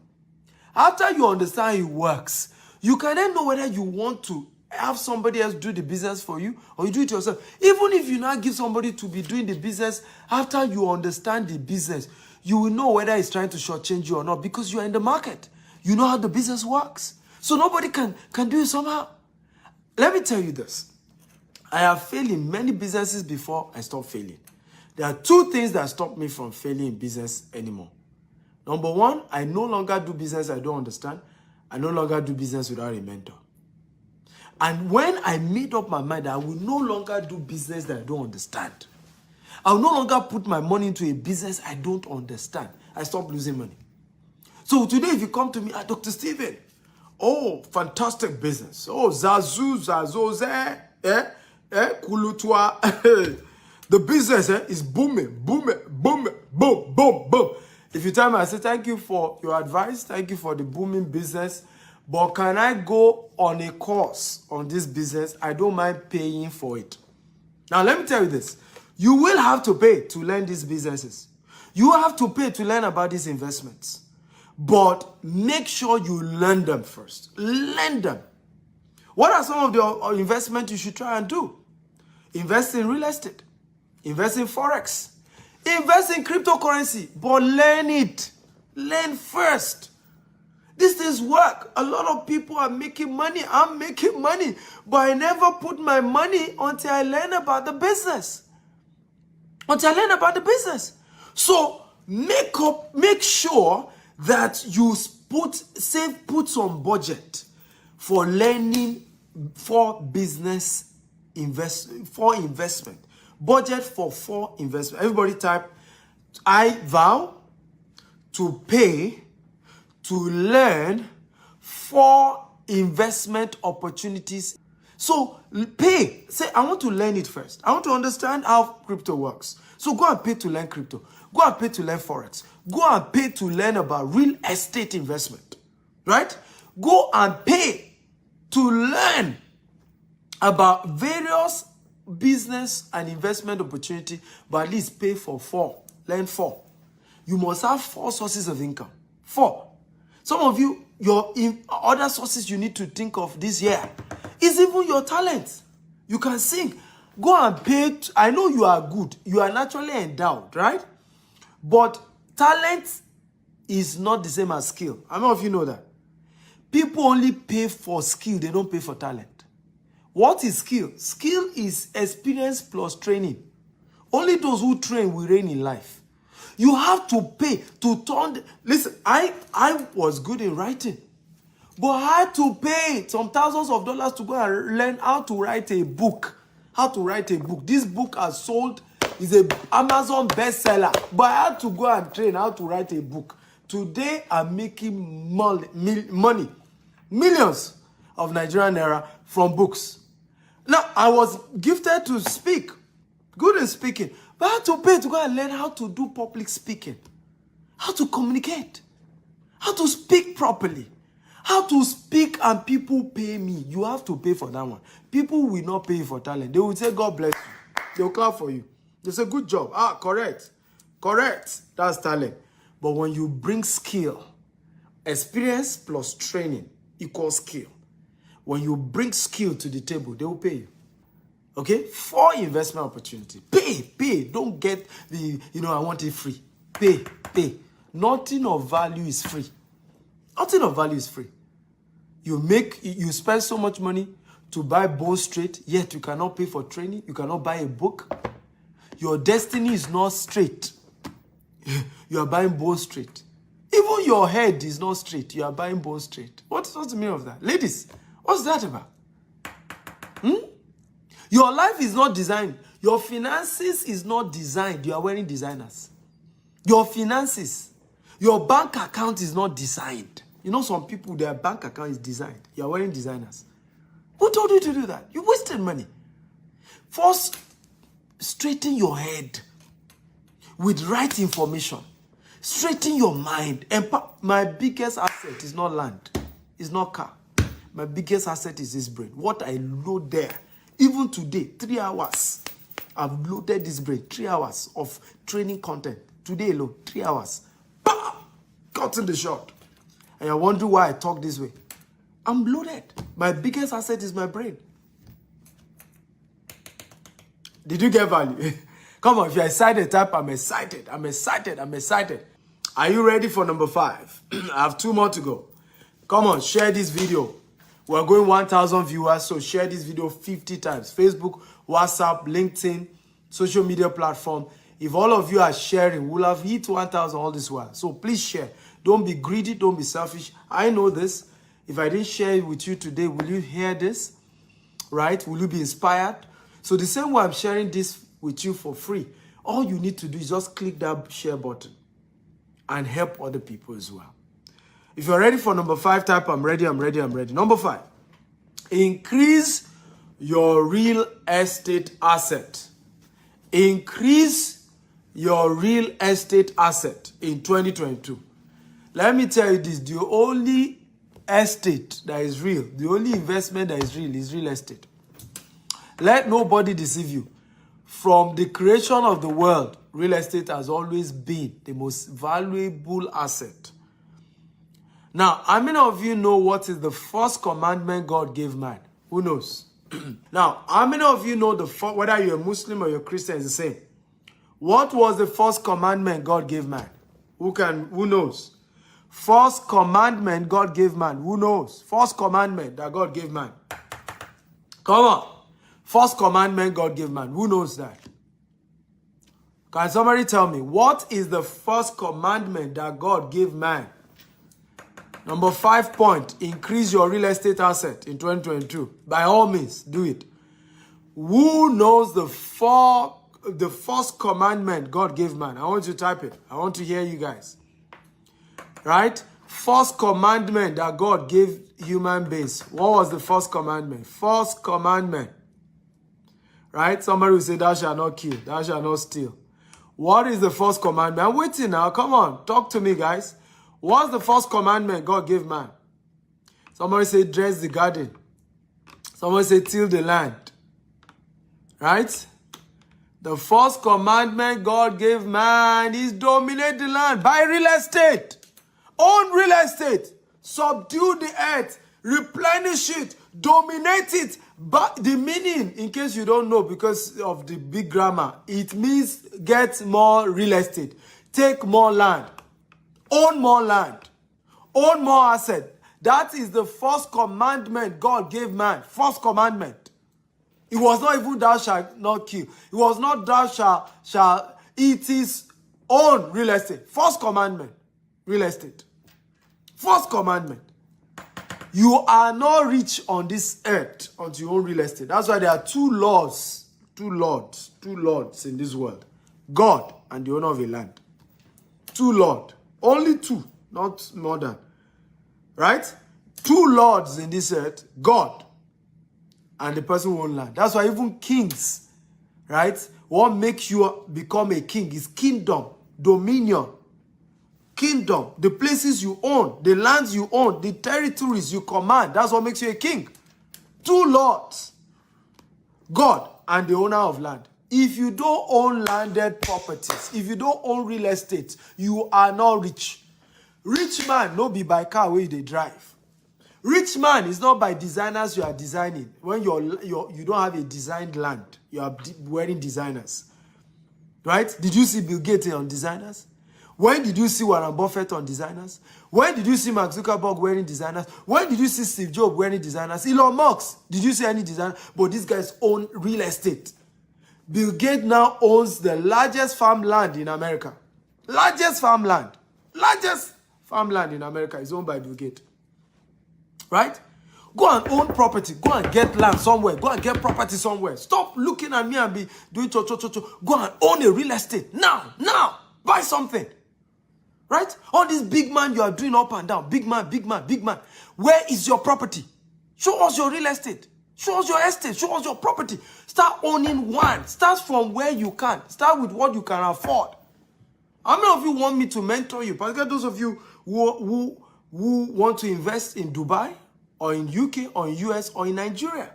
After you understand it works, you can then know whether you want to have somebody else do the business for you or you do it yourself. Even if you now give somebody to be doing the business, after you understand the business, you will know whether it's trying to shortchange you or not because you are in the market. You know how the business works. So nobody can do it somehow. Let me tell you this. I have failed in many businesses before I stopped failing. There are two things that stop me from failing in business anymore. Number one, I no longer do business I don't understand. I no longer do business without a mentor. And when I made up my mind, I will no longer do business that I don't understand. I will no longer put my money into a business I don't understand. I stop losing money. So today, if you come to me, Dr. Steven, oh, fantastic business. Oh, Zazoze, Kulutwa. The business is booming, boom, boom, boom. If you tell me, I say, thank you for your advice. Thank you for the booming business. But can I go on a course on this business? I don't mind paying for it. Now, let me tell you this. You will have to pay to learn these businesses. You have to pay to learn about these investments. But make sure you learn them first. Learn them. What are some of the investments you should try and do? Invest in real estate. Invest in Forex. Invest in cryptocurrency. But learn it. Learn first. These things work. A lot of people are making money. I'm making money. But I never put my money until I learn about the business. So make sure that you put some budget for learning for business investment. Budget for investment. Everybody type, I vow to pay to learn 4 investment opportunities. So pay. Say, I want to learn it first. I want to understand how crypto works. So go and pay to learn crypto. Go and pay to learn Forex. Go and pay to learn about real estate investment. Right? Go and pay to learn about various business and investment opportunity, but at least pay for 4. Learn 4. You must have 4 sources of income. 4. Some of you, your other sources you need to think of this year is even your talent. You can sing. Go and pay. I know you are good. You are naturally endowed, right? But talent is not the same as skill. How many of you know that? People only pay for skill. They don't pay for talent. What is skill? Skill is experience plus training. Only those who train will reign in life. You have to pay to turn. Listen, I was good in writing, but I had to pay some thousands of dollars to go and learn how to write a book. This book has sold, is an Amazon bestseller, but I had to go and train how to write a book. Today, I'm making money, millions of Nigerian naira from books. Now, I was gifted to speak, good in speaking, but I had to pay to go and learn how to do public speaking, how to communicate, how to speak properly, how to speak and people pay me. You have to pay for that one. People will not pay you for talent. They will say, God bless you. They'll clap for you. They say, good job. Correct. That's talent. But when you bring skill, experience plus training equals skill. When you bring skill to the table, they will pay you. Okay? 4 investment opportunity. Pay. Don't get the, I want it free. Pay. Nothing of value is free. You spend so much money to buy bone straight, yet you cannot pay for training. You cannot buy a book. Your destiny is not straight. You are buying bone straight. Even your head is not straight. You are buying bone straight. What's the meaning of that? Ladies, what's that about? Your life is not designed. Your finances is not designed. You are wearing designers. Your finances, your bank account is not designed. You know some people, their bank account is designed. You are wearing designers. Who told you to do that? You wasted money. First, straighten your head with right information. Straighten your mind. My biggest asset is not land. It's not car. My biggest asset is this brain. What I load there. Even today, 3 hours. I've loaded this brain. 3 hours of training content. Today alone, 3 hours. Bam! Cut in the shot. And you're wondering why I talk this way. I'm loaded. My biggest asset is my brain. Did you get value? Come on, if you're excited, type I'm excited. I'm excited. I'm excited. Are you ready for number 5? I have 2 more to go. Come on, share this video. We're going 1,000 viewers, so share this video 50 times. Facebook, WhatsApp, LinkedIn, social media platform. If all of you are sharing, we'll have hit 1,000 all this while. So please share. Don't be greedy. Don't be selfish. I know this. If I didn't share it with you today, will you hear this? Right? Will you be inspired? So the same way I'm sharing this with you for free, all you need to do is just click that share button and help other people as well. If you're ready for number 5, type I'm ready, I'm ready, I'm ready. Number 5, increase your real estate asset. Increase your real estate asset in 2022. Let me tell you this, the only estate that is real, the only investment that is real estate. Let nobody deceive you. From the creation of the world, real estate has always been the most valuable asset. Now, how many of you know what is the first commandment God gave man? Who knows? Now, how many of you know whether you're a Muslim or you're a Christian is the same? What was the first commandment God gave man? Who knows? First commandment God gave man. Who knows? First commandment that God gave man. Come on. First commandment God gave man. Who knows that? Can somebody tell me, what is the first commandment that God gave man? Number 5 point, increase your real estate asset in 2022. By all means, do it. Who knows the first commandment God gave man? I want you to type it. I want to hear you guys. Right? First commandment that God gave human beings. What was the first commandment? First commandment. Right? Somebody will say, thou shalt not kill. Thou shalt not steal. What is the first commandment? I'm waiting now. Come on. Talk to me, guys. What's the first commandment God gave man? Somebody say, dress the garden. Somebody say, till the land. Right? The first commandment God gave man is dominate the land. Buy real estate. Own real estate. Subdue the earth. Replenish it. Dominate it. But the meaning, in case you don't know, because of the big grammar, it means get more real estate. Take more land. Own more land. Own more asset. That is the first commandment God gave man. First commandment. It was not even thou shalt not kill. It was not thou shalt eat his own real estate. First commandment. Real estate. First commandment. You are not rich on this earth until you own real estate. That's why there are 2 lords in this world. God and the owner of a land. 2 lords. Only 2, not more than. Right? 2 lords in this earth. God and the person who owns land. That's why even kings, right? What makes you become a king is kingdom, dominion. Kingdom, the places you own, the lands you own, the territories you command. That's what makes you a king. 2 lords. God and the owner of land. If you don't own landed properties, if you don't own real estate, you are not rich. Rich man no be by car where they drive. Rich man is not by designers you are designing. When you don't have a designed land, you are wearing designers. Right? Did you see Bill Gates on designers? When did you see Warren Buffett on designers? When did you see Mark Zuckerberg wearing designers? When did you see Steve Jobs wearing designers? Elon Musk, did you see any designer? But these guys own real estate. Bill Gates now owns the largest farmland in America. Largest farmland in America is owned by Bill Gates. Right? Go and own property. Go and get land somewhere. Go and get property somewhere. Stop looking at me and be doing cho. Go and own a real estate. Now. Buy something. Right? All this big man you are doing up and down. Big man. Where is your property? Show us your real estate. Show us your estate. Show us your property. Start owning one. Start from where you can. Start with what you can afford. How many of you want me to mentor you? Particularly those of you who want to invest in Dubai or in UK or in US or in Nigeria.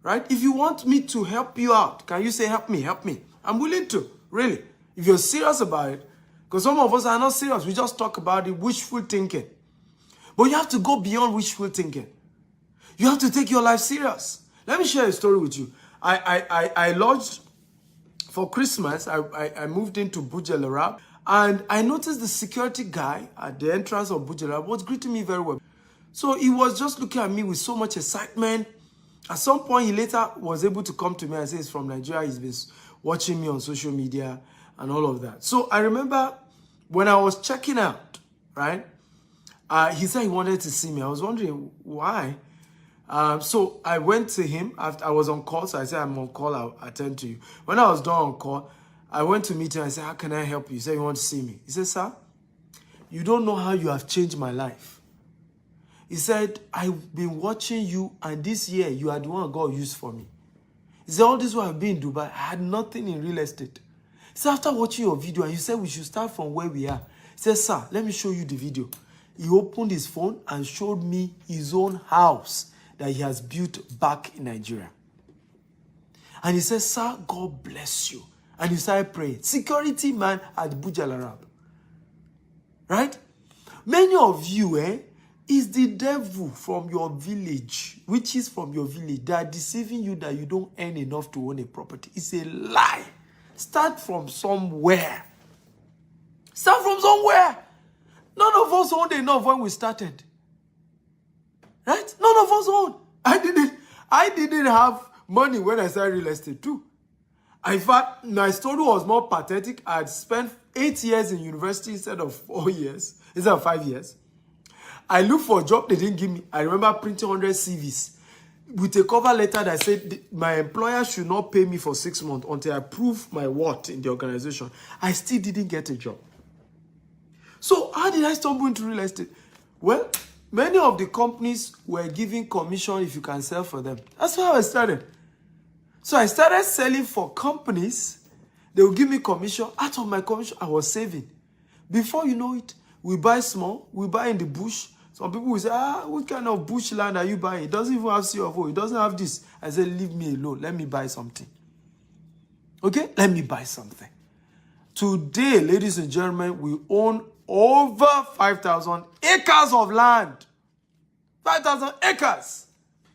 Right? If you want me to help you out, can you say, help me? I'm willing to. Really. If you're serious about it, Because some of us are not serious. We just talk about it, wishful thinking. But you have to go beyond wishful thinking. You have to take your life serious. Let me share a story with you. I lodged for Christmas. I moved into Burj Al Arab, and I noticed the security guy at the entrance of Burj Al Arab was greeting me very well. So he was just looking at me with so much excitement. At some point, he later was able to come to me and say he's from Nigeria. He's been watching me on social media and all of that. So I remember when I was checking out, right? He said he wanted to see me. I was wondering why. So I went to him. After I was on call, so I said, I'm on call, I'll attend to you. When I was done on call, I went to meet him. I said, how can I help you? He said, you want to see me? He said, sir, you don't know how you have changed my life. He said, I've been watching you, and this year, you are the one God used for me. He said, all this while I've been in Dubai, I had nothing in real estate. He said, after watching your video, and you said we should start from where we are. He said, sir, let me show you the video. He opened his phone and showed me his own house that he has built back in Nigeria. And he said, sir, God bless you. And he started praying. Security man at Burj Al Arab. Right? Many of you, is the devil from your village, which is from your village, that are deceiving you that you don't earn enough to own a property. It's a lie. Start from somewhere. Start from somewhere. None of us owned enough when we started. Right? None of us owned. I didn't have money when I started real estate too. In fact, my story was more pathetic. I had spent 8 years in university instead of 4 years, instead of 5 years. I looked for a job they didn't give me. I remember printing 100 CVs with a cover letter that said my employer should not pay me for 6 months until I prove my worth in the organization. I still didn't get a job. So how did I stumble into real estate? Well, many of the companies were giving commission if you can sell for them. That's how I started. So I started selling for companies. They will give me commission. Out of my commission, I was saving. Before you know it, we buy small. We buy in the bush. Some people will say, what kind of bush land are you buying? It doesn't even have C of O. It doesn't have this. I said, leave me alone. Let me buy something. Okay? Let me buy something. Today, ladies and gentlemen, we own over 5,000 acres of land. 5,000 acres.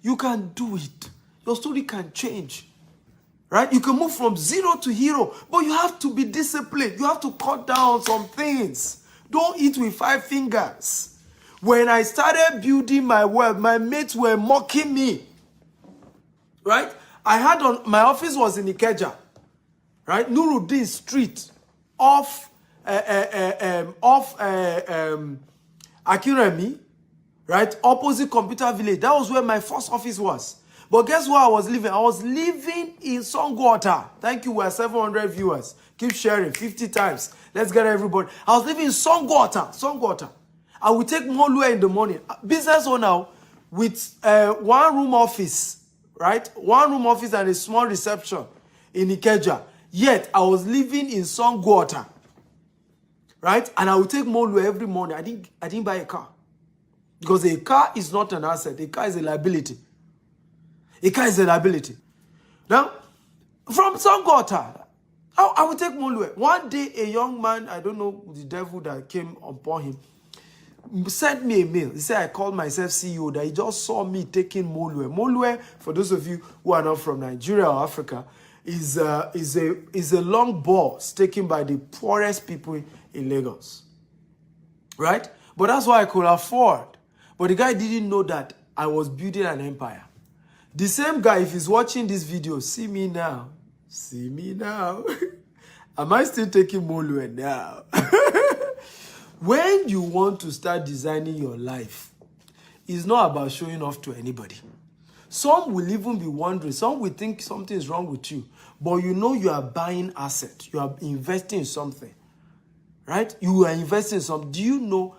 You can do it. Your story can change. Right? You can move from zero to hero. But you have to be disciplined. You have to cut down some things. Don't eat with 5 fingers. When I started building my wealth, my mates were mocking me. Right? My office was in Ikeja. Right? Nuruddin Street. Off Akiremi. Right? Opposite Computer Village. That was where my first office was. But guess where I was living? I was living in Songwater. Thank you, we are 700 viewers. Keep sharing 50 times. Let's get everybody. I was living in Songwater. I would take Molue in the morning. Business owner with 1-room office, right? 1-room office and a small reception in Ikeja. Yet, I was living in Songwater, right? And I would take Molue every morning. I didn't buy a car. Because a car is not an asset. A car is a liability. A car is a liability. Now, from Songwater, I would take Molue. One day, a young man, I don't know the devil that came upon him, sent me a mail. He said, I called myself CEO, that he just saw me taking Molue. Molue, for those of you who are not from Nigeria or Africa, is a long bus taken by the poorest people in Lagos. Right? But that's what I could afford. But the guy didn't know that I was building an empire. The same guy, if he's watching this video, see me now. See me now. Am I still taking Molue now? When you want to start designing your life, it's not about showing off to anybody. Some will even be wondering, some will think something is wrong with you, but you know you are buying assets, you are investing in something, right? You are investing in something. Do you know,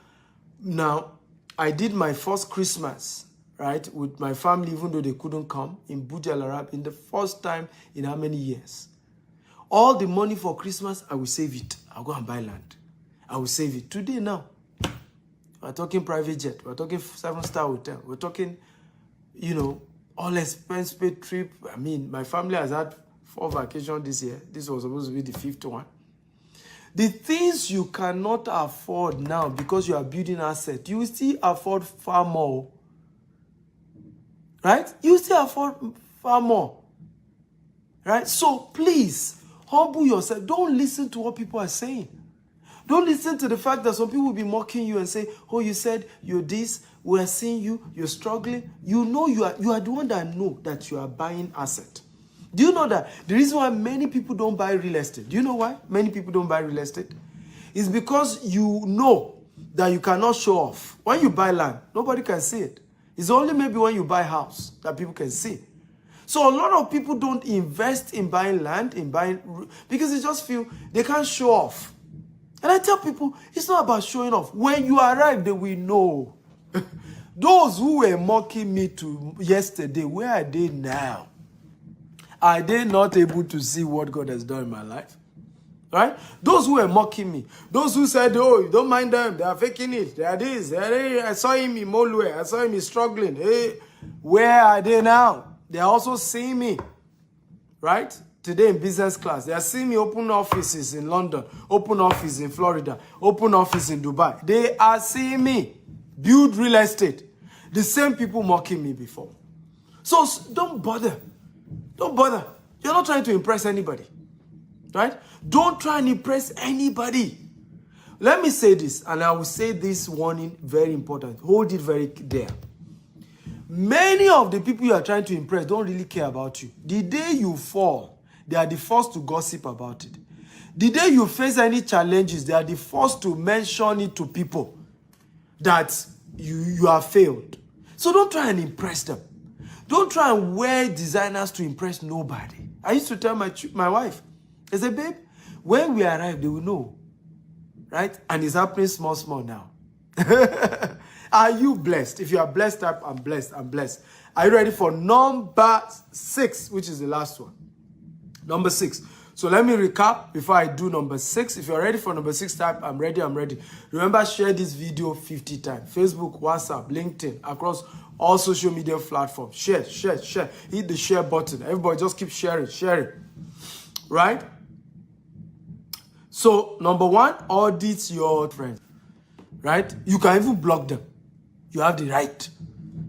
now, I did my first Christmas, right, with my family, even though they couldn't come, in Burj Al Arab, in the first time in how many years? All the money for Christmas, I will save it. I'll go and buy land. I will save it. Today now, we're talking private jet. We're talking 7-star hotel. We're talking, all expense paid trip. I mean, my family has had 4 vacations this year. This was supposed to be the 5th one. The things you cannot afford now because you are building asset, you will still afford far more. Right? You will still afford far more. Right? So please, humble yourself. Don't listen to what people are saying. Don't listen to the fact that some people will be mocking you and say, oh, you said you're this, we're seeing you, you're struggling. You know you are the one that know that you are buying asset. Do you know that the reason why many people don't buy real estate? Do you know why many people don't buy real estate? It's because you know that you cannot show off. When you buy land, nobody can see it. It's only maybe when you buy a house that people can see. So a lot of people don't invest in buying land, because they just feel they can't show off. And I tell people, it's not about showing off. When you arrive, they will know. Those who were mocking me yesterday, where are they now? Are they not able to see what God has done in my life? Right? Those who were mocking me, those who said, oh, you don't mind them, they are faking it, they are this, I saw him in Molwe, I saw him struggling. Hey, where are they now? They are also seeing me. Right? Today in business class, they are seeing me open offices in London, open office in Florida, open office in Dubai. They are seeing me build real estate. The same people mocking me before. So don't bother. Don't bother. You're not trying to impress anybody. Right? Don't try and impress anybody. Let me say this, and I will say this warning, very important. Hold it very dear. Many of the people you are trying to impress don't really care about you. The day you fall, they are the first to gossip about it. The day you face any challenges, they are the first to mention it to people that you have failed. So don't try and impress them. Don't try and wear designers to impress nobody. I used to tell my wife, I said, babe, when we arrive, they will know. Right? And it's happening small now. Are you blessed? If you are blessed, type, I'm blessed, I'm blessed. Are you ready for number 6, which is the last one? Number 6. So let me recap before I do number 6. If you're ready for number 6, type, I'm ready, I'm ready. Remember, share this video 50 times. Facebook, WhatsApp, LinkedIn, across all social media platforms. Share. Hit the share button. Everybody just keep sharing. Right? So, number 1, audit your friends. Right? You can even block them. You have the right.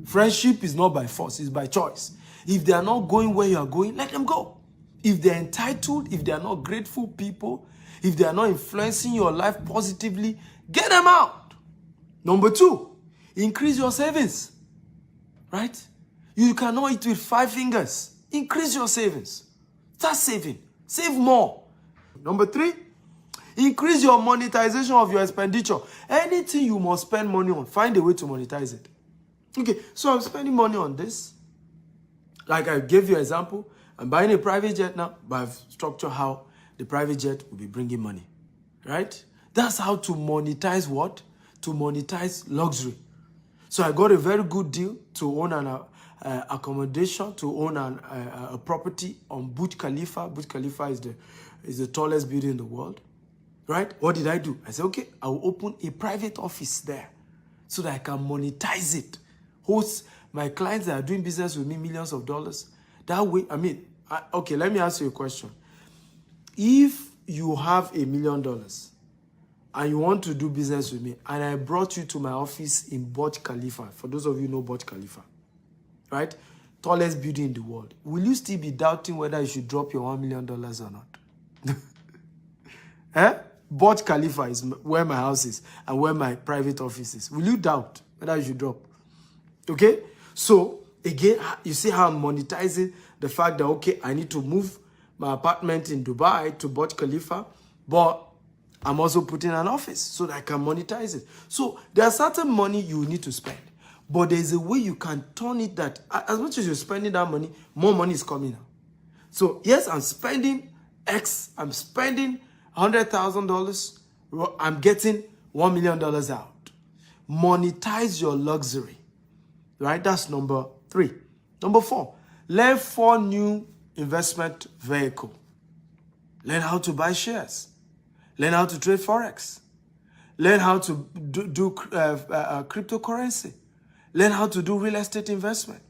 Friendship is not by force, it's by choice. If they are not going where you are going, let them go. If they're entitled, if they are not grateful people, if they are not influencing your life positively, get them out. Number 2, increase your savings. Right? You cannot eat with 5 fingers. Increase your savings. Start saving. Save more. Number 3, increase your monetization of your expenditure. Anything you must spend money on, find a way to monetize it. Okay, so I'm spending money on this. Like I gave you an example. I'm buying a private jet now, but I've structured how the private jet will be bringing money. Right? That's how to monetize what? To monetize luxury. So I got a very good deal to own an accommodation, to own a property on Burj Khalifa. Burj Khalifa is the tallest building in the world. Right? What did I do? I said, okay, I will open a private office there so that I can monetize it. Host my clients that are doing business with me millions of dollars. That way, okay, let me ask you a question. If you have $1 million and you want to do business with me, and I brought you to my office in Burj Khalifa, for those of you who know Burj Khalifa, right? Tallest building in the world. Will you still be doubting whether you should drop your $1 million or not? Eh? Burj Khalifa is where my house is and where my private office is. Will you doubt whether you should drop? Okay? So, again, you see how I'm monetizing the fact that, okay, I need to move my apartment in Dubai to Burj Khalifa, but I'm also putting an office so that I can monetize it. So, there's certain money you need to spend, but there's a way you can turn it that, as much as you're spending that money, more money is coming out. So, yes, I'm spending X, I'm spending $100,000, I'm getting $1 million out. Monetize your luxury. Right? That's number 3. Number 4, learn 4 new investment vehicles. Learn how to buy shares. Learn how to trade Forex. Learn how to do cryptocurrency. Learn how to do real estate investment.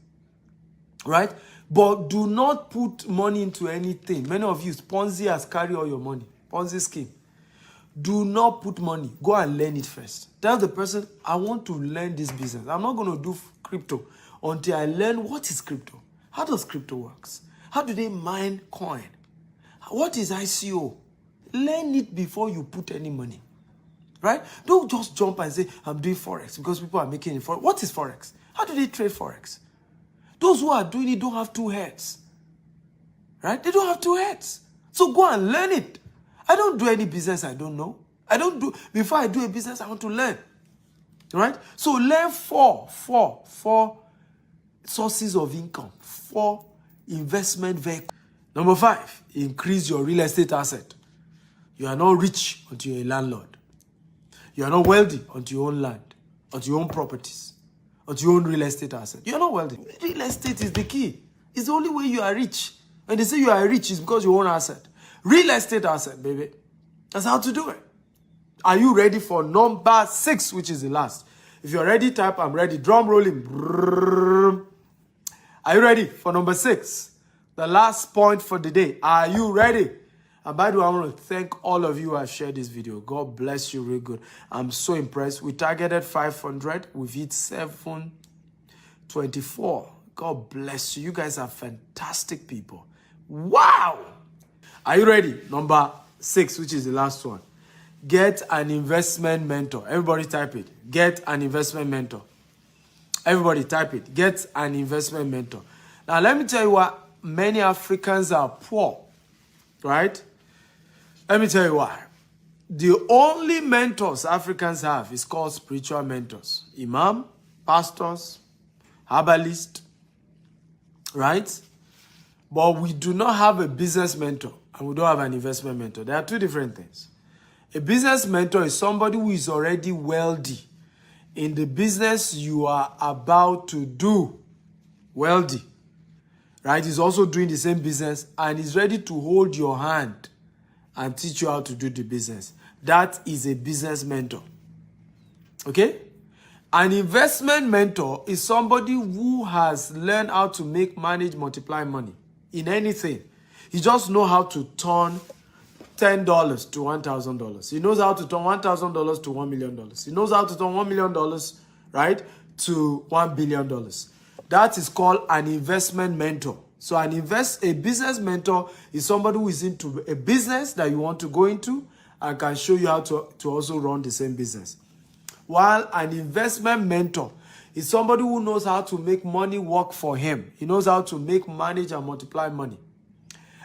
Right? But do not put money into anything. Many of you, Ponzi has carried all your money. Ponzi scheme. Do not put money. Go and learn it first. Tell the person, I want to learn this business. I'm not going to do crypto until I learn what is crypto. How does crypto works? How do they mine coin? What is ICO? Learn it before you put any money. Right? Don't just jump and say, I'm doing Forex because people are making it. What is Forex? How do they trade Forex? Those who are doing it don't have two heads. Right? They don't have two heads. So go and learn it. I don't do any business I don't know. Before I do a business, I want to learn. Right? So learn four sources of income, 4 investment vehicles. Number 5, increase your real estate asset. You are not rich until you're a landlord. You are not wealthy until you own land, until you own properties, until you own real estate asset. You are not wealthy. Real estate is the key. It's the only way you are rich. When they say you are rich, it's because you own asset. Real estate asset, baby. That's how to do it. Are you ready for number 6, which is the last? If you're ready, type, I'm ready. Drum rolling. Brrr. Are you ready for number 6? The last point for the day. Are you ready? And by the way, I want to thank all of you who have shared this video. God bless you real good. I'm so impressed. We targeted 500. We've hit 724. God bless you. You guys are fantastic people. Wow! Are you ready? Number 6, which is the last one. Get an investment mentor. Everybody type it. Get an investment mentor. Everybody type it. Get an investment mentor. Now, let me tell you why many Africans are poor. Right? Let me tell you why. The only mentors Africans have is called spiritual mentors. Imam, pastors, herbalists. Right? But we do not have a business mentor and we don't have an investment mentor. There are 2 different things. A business mentor is somebody who is already wealthy in the business you are about to do. Wealthy. Right? He's also doing the same business and is ready to hold your hand and teach you how to do the business. That is a business mentor. Okay? An investment mentor is somebody who has learned how to manage, multiply money in anything. He just knows how to turn $10 to $1,000. He knows how to turn $1,000 to $1 million. He knows how to turn $1 million, right, to $1 billion. That is called an investment mentor. So a business mentor is somebody who is into a business that you want to go into and can show you how to also run the same business. While an investment mentor is somebody who knows how to make money work for him. He knows how to manage and multiply money.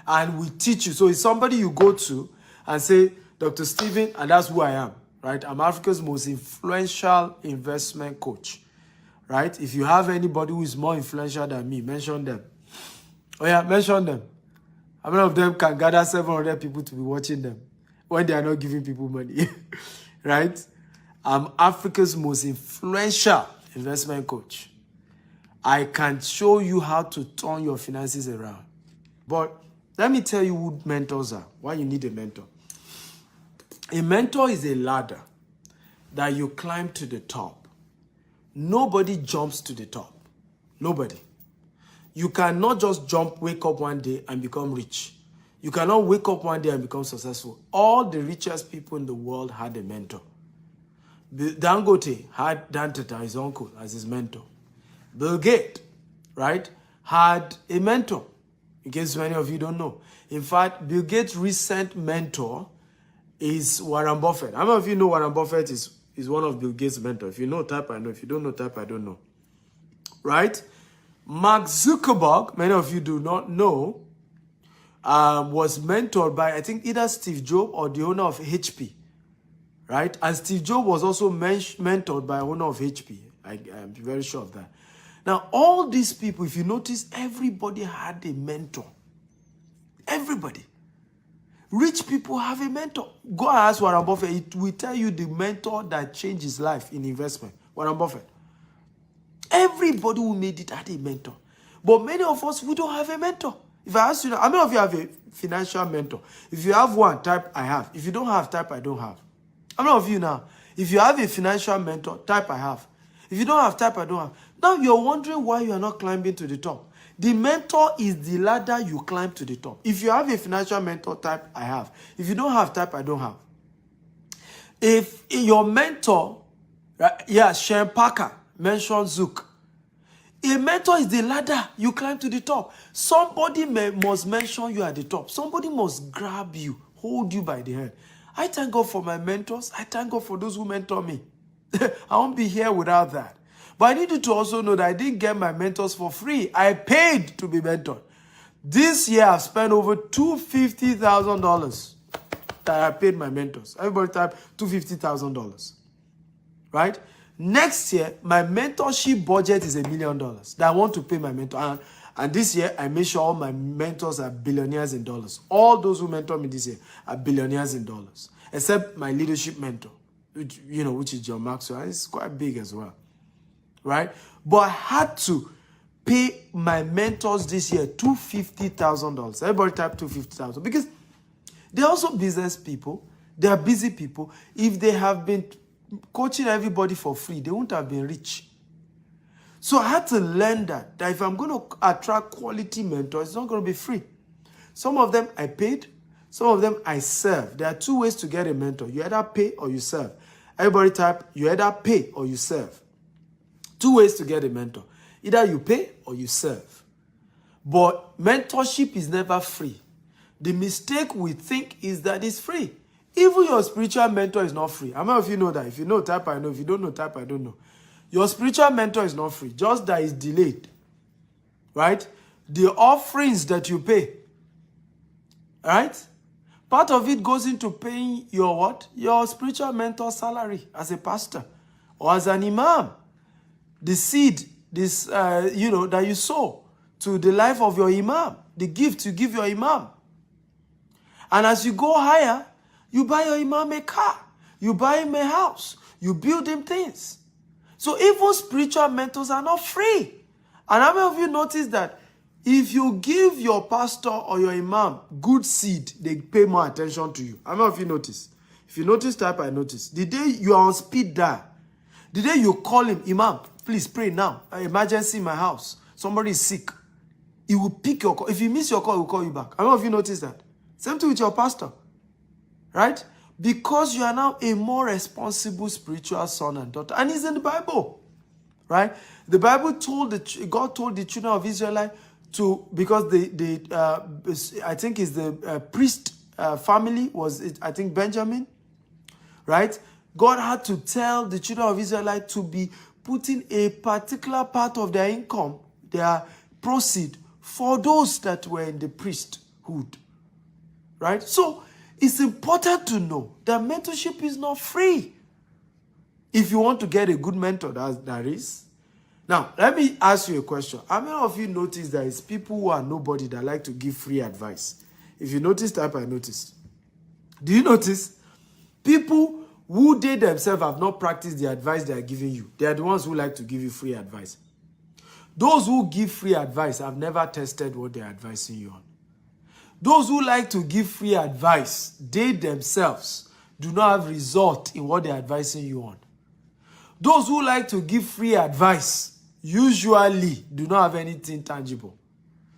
And we teach you. So it's somebody you go to and say, Dr. Stephen, and that's who I am, right? I'm Africa's most influential investment coach, right? If you have anybody who is more influential than me, mention them. Oh yeah, mention them. How many of them can gather 700 people to be watching them when they are not giving people money, right? I'm Africa's most influential investment coach. I can show you how to turn your finances around. But let me tell you who mentors are, why you need a mentor. A mentor is a ladder that you climb to the top. Nobody jumps to the top. Nobody. You cannot just wake up one day and become rich. You cannot wake up one day and become successful. All the richest people in the world had a mentor. Dangote had Dan Tata, his uncle, as his mentor. Bill Gates, right, had a mentor, in case many of you don't know. In fact, Bill Gates' recent mentor is Warren Buffett. How many of you know Warren Buffett is one of Bill Gates' mentors? If you know, type I know. If you don't know, type I don't know. Right? Mark Zuckerberg, many of you do not know, was mentored by, I think, either Steve Jobs or the owner of HP. Right? And Steve Jobs was also mentored by owner of HP. I'm very sure of that. Now, all these people, if you notice, everybody had a mentor. Everybody. Rich people have a mentor. Go and ask Warren Buffett. It will tell you the mentor that changed his life in investment. Warren Buffett. Everybody who made it had a mentor. But many of us, we don't have a mentor. If I ask you, how many of you have a financial mentor? If you have one, type I have. If you don't have, type I don't have. How many of you now? If you have a financial mentor, type I have. If you don't have, type I don't have. Now you're wondering why you are not climbing to the top. The mentor is the ladder you climb to the top. If you have a financial mentor, type I have. If you don't have, type I don't have. If your mentor, right, yeah, Sharon Parker mentioned Zook. A mentor is the ladder you climb to the top. Somebody must mention you at the top. Somebody must grab you, hold you by the hand. I thank God for my mentors. I thank God for those who mentor me. I won't be here without that. But I need you to also know that I didn't get my mentors for free. I paid to be mentored. This year, I've spent over $250,000 that I paid my mentors. Everybody type $250,000. Right? Next year, my mentorship budget is $1 million that I want to pay my mentor. And this year, I make sure all my mentors are billionaires in dollars. All those who mentor me this year are billionaires in dollars. Except my leadership mentor, which is John Maxwell. It's quite big as well. Right? But I had to pay my mentors this year $250,000. Everybody type $250,000 because they're also business people. They are busy people. If they have been coaching everybody for free, they wouldn't have been rich. So I had to learn that if I'm going to attract quality mentors, it's not going to be free. Some of them I paid, some of them I serve. There are two ways to get a mentor. You either pay or you serve. Everybody type, you either pay or you serve. Two ways to get a mentor. Either you pay or you serve. But mentorship is never free. The mistake we think is that it's free. Even your spiritual mentor is not free. How many of you know that? If you know, type I know. If you don't know, type I don't know. Your spiritual mentor is not free. Just that it's delayed. Right? The offerings that you pay. Right? Part of it goes into paying your what? Your spiritual mentor's salary as a pastor or as an imam. The seed, that you sow to the life of your imam. The gift you give your imam. And as you go higher, you buy your imam a car. You buy him a house. You build him things. So even spiritual mentors are not free. And how many of you notice that if you give your pastor or your imam good seed, they pay more attention to you? How many of you notice? If you notice, type I notice. The day you are on speed dial, the day you call him, Imam, please pray now. An emergency in my house. Somebody is sick. He will pick your call. If he miss your call, he will call you back. How many of you notice that? Same thing with your pastor. Right? Because you are now a more responsible spiritual son and daughter. And it's in the Bible. Right? The Bible God told the children of Israel to, because I think it's the priest family was, I think, Benjamin. Right? God had to tell the children of Israel to be putting a particular part of their income, their proceed, for those that were in the priesthood. Right? So, it's important to know that mentorship is not free. If you want to get a good mentor, that is. Now, let me ask you a question. How many of you notice that it's people who are nobody that like to give free advice? If you notice, type I noticed. Do you notice? People who they themselves have not practiced the advice they are giving you. They are the ones who like to give you free advice. Those who give free advice have never tested what they are advising you on. Those who like to give free advice, they themselves do not have result in what they are advising you on. Those who like to give free advice usually do not have anything tangible.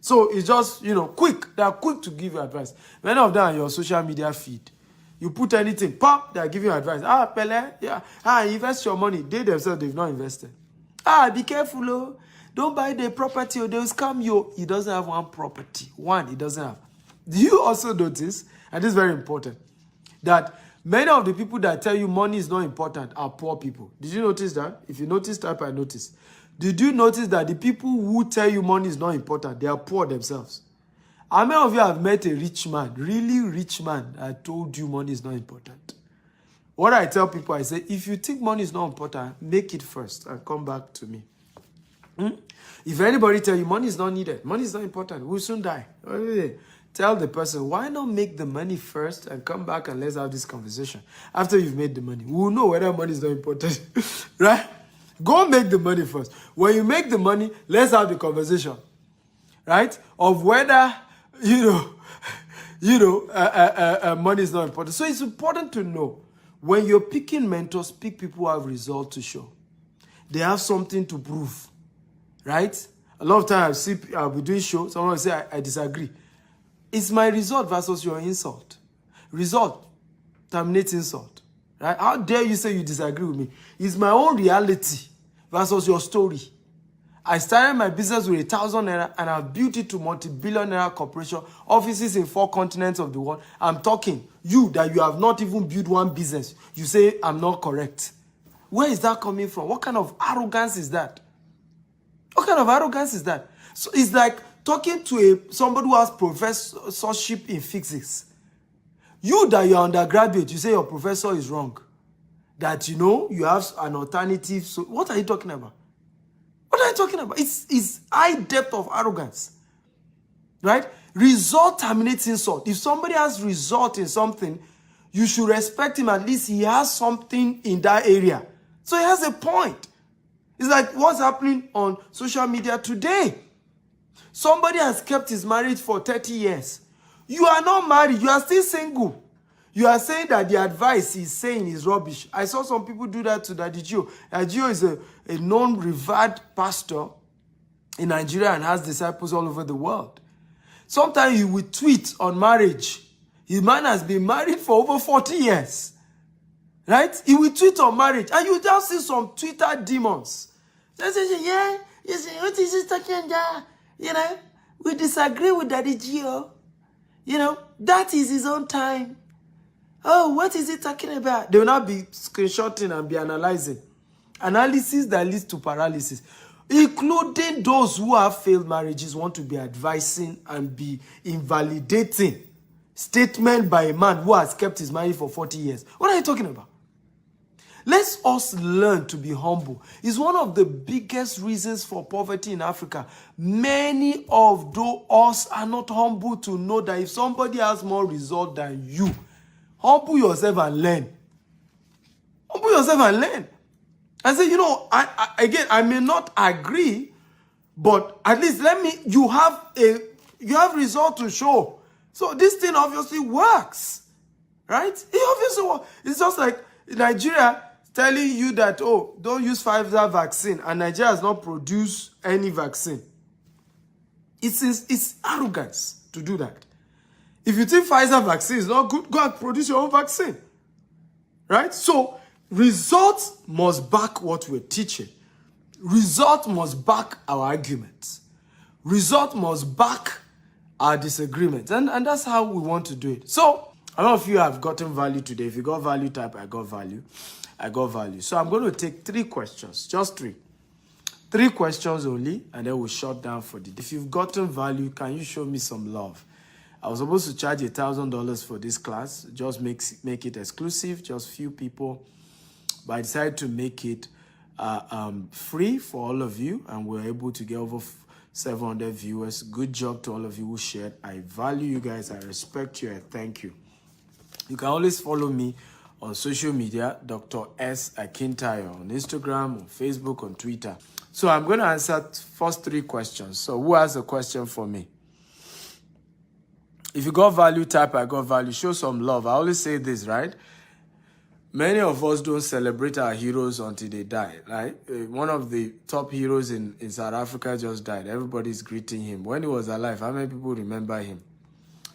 So it's just, quick. They are quick to give you advice. Many of them are your social media feed. You put anything, pop, they are giving you advice. Pele, yeah. Invest your money. They themselves, they've not invested. Be careful, oh. Don't buy the property or they'll scam you. He doesn't have one property. One, he doesn't have. Do you also notice, and this is very important, that many of the people that tell you money is not important are poor people? Did you notice that? If you notice, type I notice. Did you notice that the people who tell you money is not important, they are poor themselves? How many of you have met a rich man, really rich man, that told you money is not important? What I tell people, I say, if you think money is not important, make it first and come back to me. If anybody tell you money is not needed, money is not important, we'll soon die. Tell the person, why not make the money first and come back and let's have this conversation. After you've made the money, we'll know whether money is not important. Right? Go make the money first. When you make the money, let's have the conversation. Right? Of whether, money is not important. So it's important to know, when you're picking mentors, pick people who have results to show. They have something to prove. Right? A lot of times I'll be doing shows, someone will say, I disagree. It's my result versus your insult. Result terminates insult. Right? How dare you say you disagree with me? It's my own reality versus your story. I started my business with 1,000 naira and I've built it to multi-billion naira corporation, offices in 4 continents of the world. I'm talking, you that you have not even built one business, you say I'm not correct. Where is that coming from? What kind of arrogance is that? What kind of arrogance is that? So it's like talking to somebody who has professorship in physics. You that you're undergraduate, you say your professor is wrong. That you have an alternative. So what are you talking about? What are you talking about? It's high depth of arrogance. Right? Result terminates insult. If somebody has result in something, you should respect him. At least he has something in that area. So he has a point. It's like what's happening on social media today. Somebody has kept his marriage for 30 years. You are not married. You are still single. You are saying that the advice he's saying is rubbish. I saw some people do that to Daddy Gio. Daddy Gio is a known, revered pastor in Nigeria and has disciples all over the world. Sometimes he will tweet on marriage. His man has been married for over 40 years. Right? He will tweet on marriage. And you just see some Twitter demons. They say, yeah, you say, what is he talking about? We disagree with Daddy Gio. That is his own time. Oh, what is he talking about? They will not be screenshotting and be analyzing. Analysis that leads to paralysis. Including those who have failed marriages want to be advising and be invalidating statement by a man who has kept his marriage for 40 years. What are you talking about? Let us learn to be humble. It's one of the biggest reasons for poverty in Africa. Many of us are not humble to know that if somebody has more result than you, humble yourself and learn. Humble yourself and learn. And say, I may not agree, but at least you have result to show. So this thing obviously works. Right? It obviously works. It's just like Nigeria telling you that, don't use Pfizer vaccine, and Nigeria has not produced any vaccine. It's arrogance to do that. If you think Pfizer vaccine is not good, go and produce your own vaccine. Right? So, results must back what we're teaching. Result must back our arguments. Result must back our disagreements. And that's how we want to do it. So, a lot of you have gotten value today. If you got value, type I got value. I got value. So I'm going to take 3 questions, just 3. 3 questions only, and then we'll shut down for the day. If you've gotten value, can you show me some love? I was supposed to charge $1,000 for this class. Just make it exclusive, just few people. But I decided to make it free for all of you, and we're able to get over 700 viewers. Good job to all of you who shared. I value you guys. I respect you. I thank you. You can always follow me on social media, Dr. S. Akintayo, on Instagram, on Facebook, on Twitter. So I'm going to answer first 3 questions. So who has a question for me? If you got value, type I got value. Show some love. I always say this, right? Many of us don't celebrate our heroes until they die, right? One of the top heroes in South Africa just died. Everybody's greeting him. When he was alive, how many people remember him?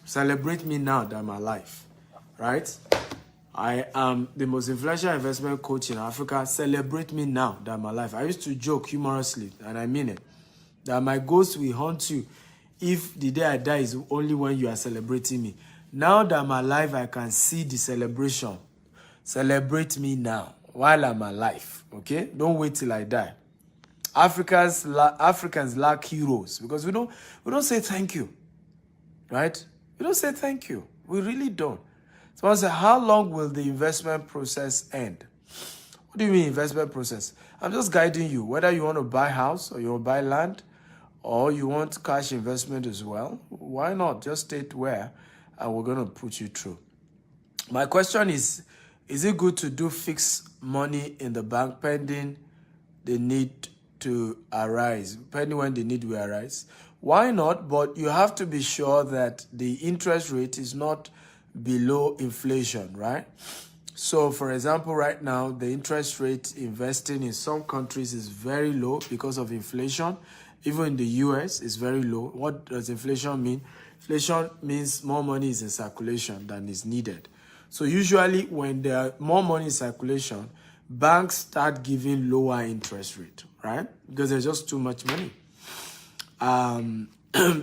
Celebrate me now that I'm alive, right? I am the most influential investment coach in Africa. Celebrate me now that I'm alive. I used to joke humorously, and I mean it, that my ghost will haunt you if the day I die is only when you are celebrating me. Now that I'm alive, I can see the celebration. Celebrate me now while I'm alive, okay? Don't wait till I die. Africans lack heroes because we don't say thank you, right? We don't say thank you. We really don't. So I say, how long will the investment process end? What do you mean investment process? I'm just guiding you, whether you want to buy a house or you want to buy land or you want cash investment as well. Why not? Just state where and we're going to put you through. My question is it good to do fixed money in the bank pending the need to arise, pending when the need will arise? Why not? But you have to be sure that the interest rate is not below inflation, right? So, for example, right now, the interest rate investing in some countries is very low because of inflation. Even in the US, it's very low. What does inflation mean? Inflation means more money is in circulation than is needed. So usually when there are more money in circulation, banks start giving lower interest rate, right? Because there's just too much money.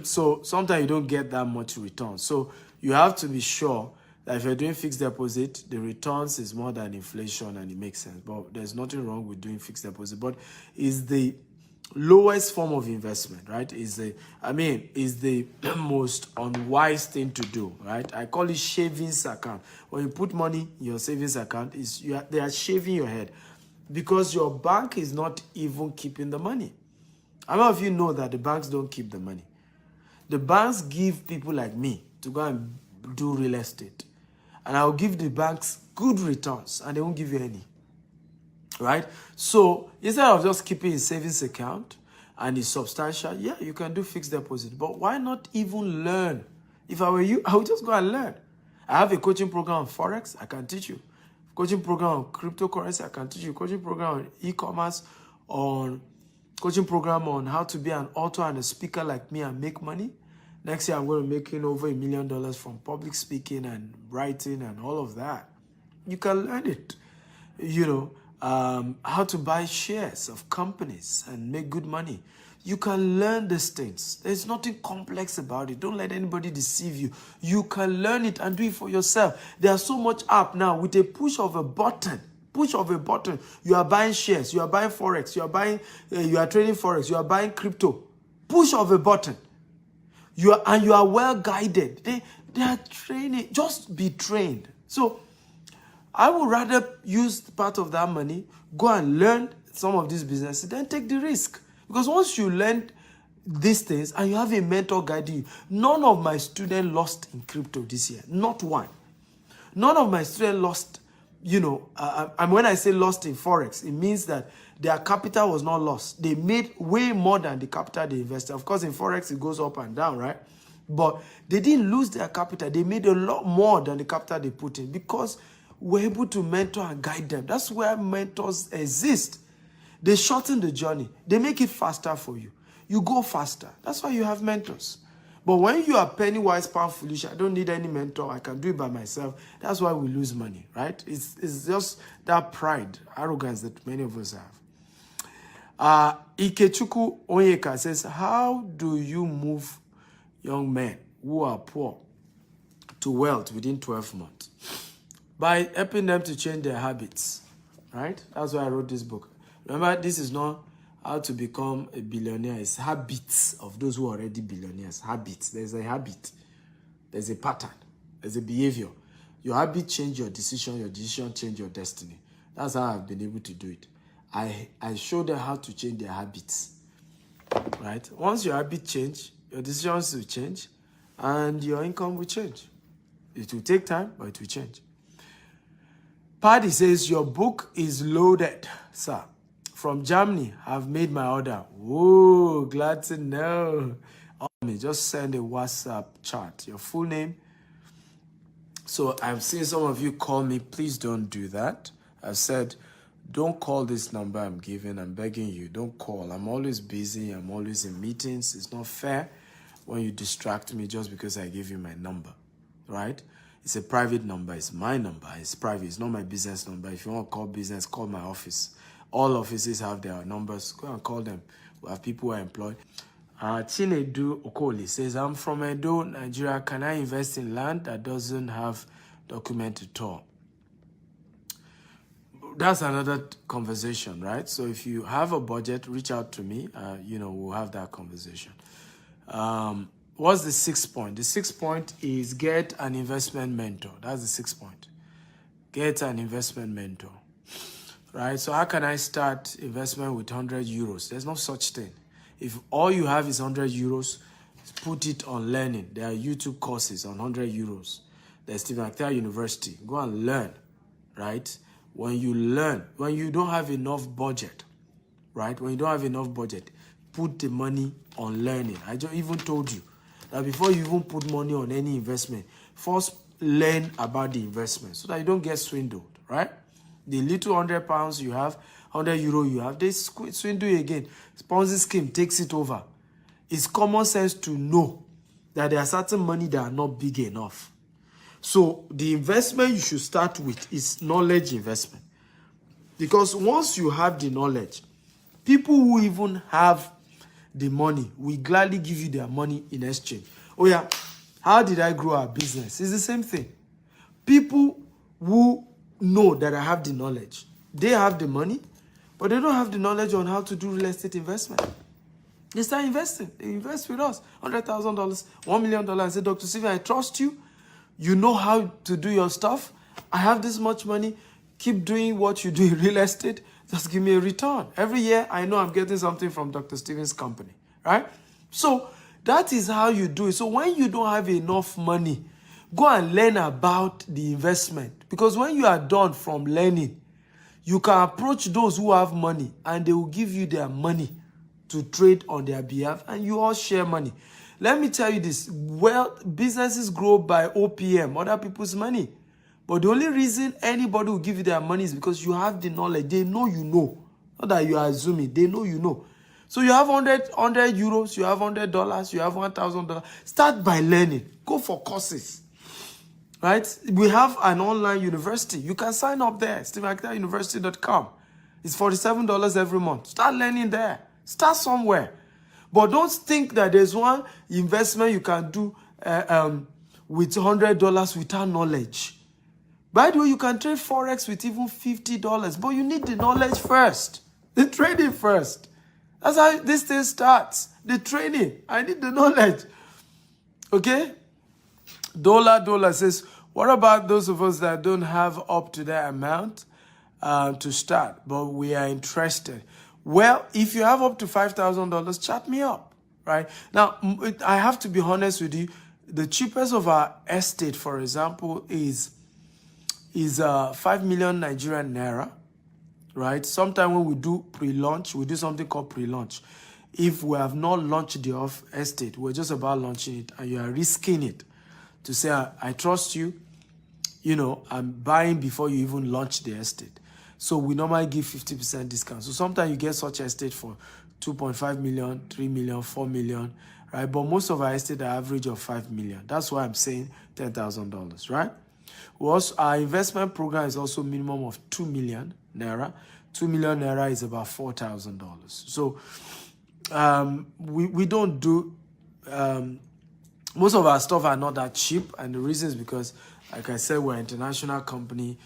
So sometimes you don't get that much return. So you have to be sure that if you're doing fixed deposit, the returns is more than inflation and it makes sense. But there's nothing wrong with doing fixed deposit. But it's the lowest form of investment, right? Is the most unwise thing to do, right? I call it savings account. When you put money in your savings account, they are shaving your head because your bank is not even keeping the money. How many of you know that the banks don't keep the money? The banks give people like me to go and do real estate. And I'll give the banks good returns and they won't give you any. Right? So instead of just keeping a savings account and it's substantial, yeah, you can do fixed deposit. But why not even learn? If I were you, I would just go and learn. I have a coaching program on Forex, I can teach you. Coaching program on cryptocurrency, I can teach you. Coaching program on e-commerce, on coaching program on how to be an author and a speaker like me and make money. Next year, I'm going to be making over $1 million from public speaking and writing and all of that. You can learn it. You know, how to buy shares of companies and make good money. You can learn these things. There's nothing complex about it. Don't let anybody deceive you. You can learn it and do it for yourself. There's so much app now with a push of a button. You are buying shares, you are buying Forex, you are trading Forex, you are buying crypto. Push of a button. You are well guided. They are training. Just be trained. So I would rather use part of that money, go and learn some of these businesses, then take the risk. Because once you learn these things and you have a mentor guiding you, none of my students lost in crypto this year. Not one. None of my students lost. You know, and when I say lost in Forex, it means that their capital was not lost. They made way more than the capital they invested. Of course, in Forex, it goes up and down, right? But they didn't lose their capital. They made a lot more than the capital they put in because we're able to mentor and guide them. That's where mentors exist. They shorten the journey. They make it faster for you. You go faster. That's why you have mentors. But when you are penny wise, pound foolish, I don't need any mentor. I can do it by myself. That's why we lose money, right? It's just that pride, arrogance that many of us have. Ikechuku Onyeka says, how do you move young men who are poor to wealth within 12 months? By helping them to change their habits, right? That's why I wrote this book. Remember, this is not how to become a billionaire. It's habits of those who are already billionaires. Habits. There's a habit. There's a pattern. There's a behavior. Your habit change your decision change your destiny. That's how I've been able to do it. I show them how to change their habits, right? Once your habit change, your decisions will change and your income will change. It will take time, but it will change. Paddy says, your book is loaded, sir. From Germany, I've made my order. Whoa, glad to know. Just send a WhatsApp chat, your full name. So I'm seeing some of you call me. Please don't do that. I've said, don't call this number I'm giving. I'm begging you, don't call. I'm always busy. I'm always in meetings. It's not fair when you distract me just because I give you my number, right? It's a private number. It's my number. It's private. It's not my business number. If you want to call business, call my office. All offices have their numbers. Go and call them. We have people who are employed. Chinedu Okoli says, I'm from Edo, Nigeria. Can I invest in land that doesn't have document at all? That's another conversation, right? So if you have a budget, reach out to me. We'll have that conversation. What's the 6th point? The 6th point is get an investment mentor. That's the 6th point. Get an investment mentor. Right? So how can I start investment with 100 euros? There's no such thing. If all you have is 100 euros, put it on learning. There are YouTube courses on 100 euros. There's Stephen Actel University. Go and learn, right? When you learn, when you don't have enough budget, right? When you don't have enough budget, put the money on learning. I just even told you that before you even put money on any investment, first learn about the investment so that you don't get swindled, right? The little £100 you have, €100 you have, they swindle you again. Ponzi scheme takes it over. It's common sense to know that there are certain money that are not big enough. So the investment you should start with is knowledge investment. Because once you have the knowledge, people who even have the money will gladly give you their money in exchange. Oh yeah, how did I grow our business? It's the same thing. People who know that I have the knowledge, they have the money, but they don't have the knowledge on how to do real estate investment. They start investing. They invest with us. $100,000, $1 million, and say, Dr. Steven, I trust you. You know how to do your stuff. I have this much money. Keep doing what you do in real estate. Just give me a return. Every year, I know I'm getting something from Dr. Steven's company, right? So that is how you do it. So when you don't have enough money, go and learn about the investment. Because when you are done from learning, you can approach those who have money and they will give you their money to trade on their behalf, and you all share money. Let me tell you this. Well, businesses grow by OPM, other people's money. But the only reason anybody will give you their money is because you have the knowledge. They know you know. Not that you are assuming. They know you know. So you have 100 euros, you have $100, you have $1,000. Start by learning. Go for courses. Right? We have an online university. You can sign up there. StevenAkitaUniversity.com. It's $47 every month. Start learning there. Start somewhere. But don't think that there's one investment you can do with $100 without knowledge. By the way, you can trade Forex with even $50, but you need the knowledge first. The trading first. That's how this thing starts. The training. I need the knowledge. Okay? Dollar says, what about those of us that don't have up to that amount to start, but we are interested? Well, if you have up to $5,000, chat me up, right? Now, I have to be honest with you. The cheapest of our estate, for example, is 5 million Nigerian naira, right? Sometime when we do pre-launch, we do something called pre-launch. If we have not launched the estate, we're just about launching it, and you are risking it to say, I trust you, you know, I'm buying before you even launch the estate. So we normally give 50% discount. So sometimes you get such estate for 2.5 million, 3 million, 4 million, right? But most of our estate are average of 5 million. That's why I'm saying $10,000, right? Our investment program is also minimum of 2 million naira. 2 million naira is about $4,000. So we don't do, most of our stuff are not that cheap. And the reason is because, like I said, we're an international company.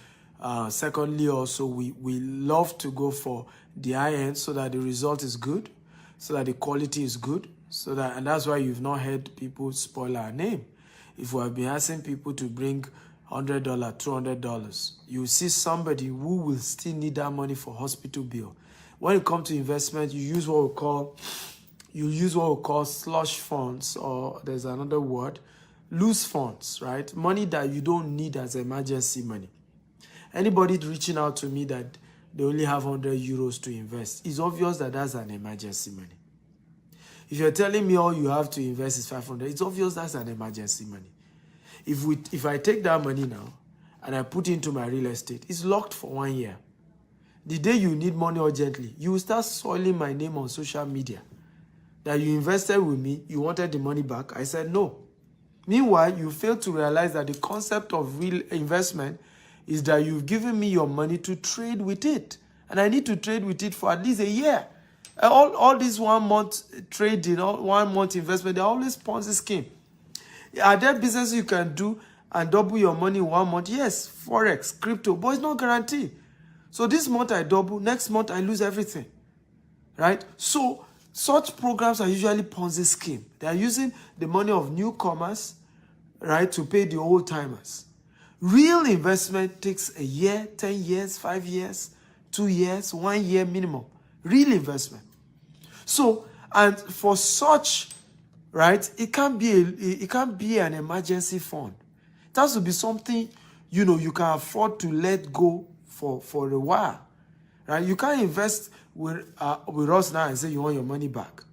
Secondly, also, we love to go for the high end so that the result is good, so that the quality is good, and that's why you've not heard people spoil our name. If we have been asking people to bring $100, $200, you see somebody who will still need that money for hospital bill. When it comes to investment, you use what we call slush funds, or there's another word, loose funds, right? Money that you don't need as emergency money. Anybody reaching out to me that they only have 100 euros to invest, it's obvious that that's an emergency money. If you're telling me all you have to invest is 500, it's obvious that's an emergency money. If I take that money now and I put it into my real estate, it's locked for 1 year. The day you need money urgently, you will start soiling my name on social media. That you invested with me, you wanted the money back. I said no. Meanwhile, you fail to realize that the concept of real investment is that you've given me your money to trade with it. And I need to trade with it for at least a year. All these 1 month trading, 1 month investment, they're always Ponzi scheme. Are there businesses you can do and double your money in 1 month? Yes, Forex, crypto, but it's not guaranteed. So this month I double, next month I lose everything, right? So such programs are usually Ponzi scheme. They are using the money of newcomers, right, to pay the old timers. Real investment takes a year, 10 years, 5 years, 2 years, 1 year minimum. Real investment. So, and for such, right, it can't be an emergency fund. It has to be something, you know, you can afford to let go for a while, right? You can't invest with us now and say you want your money back,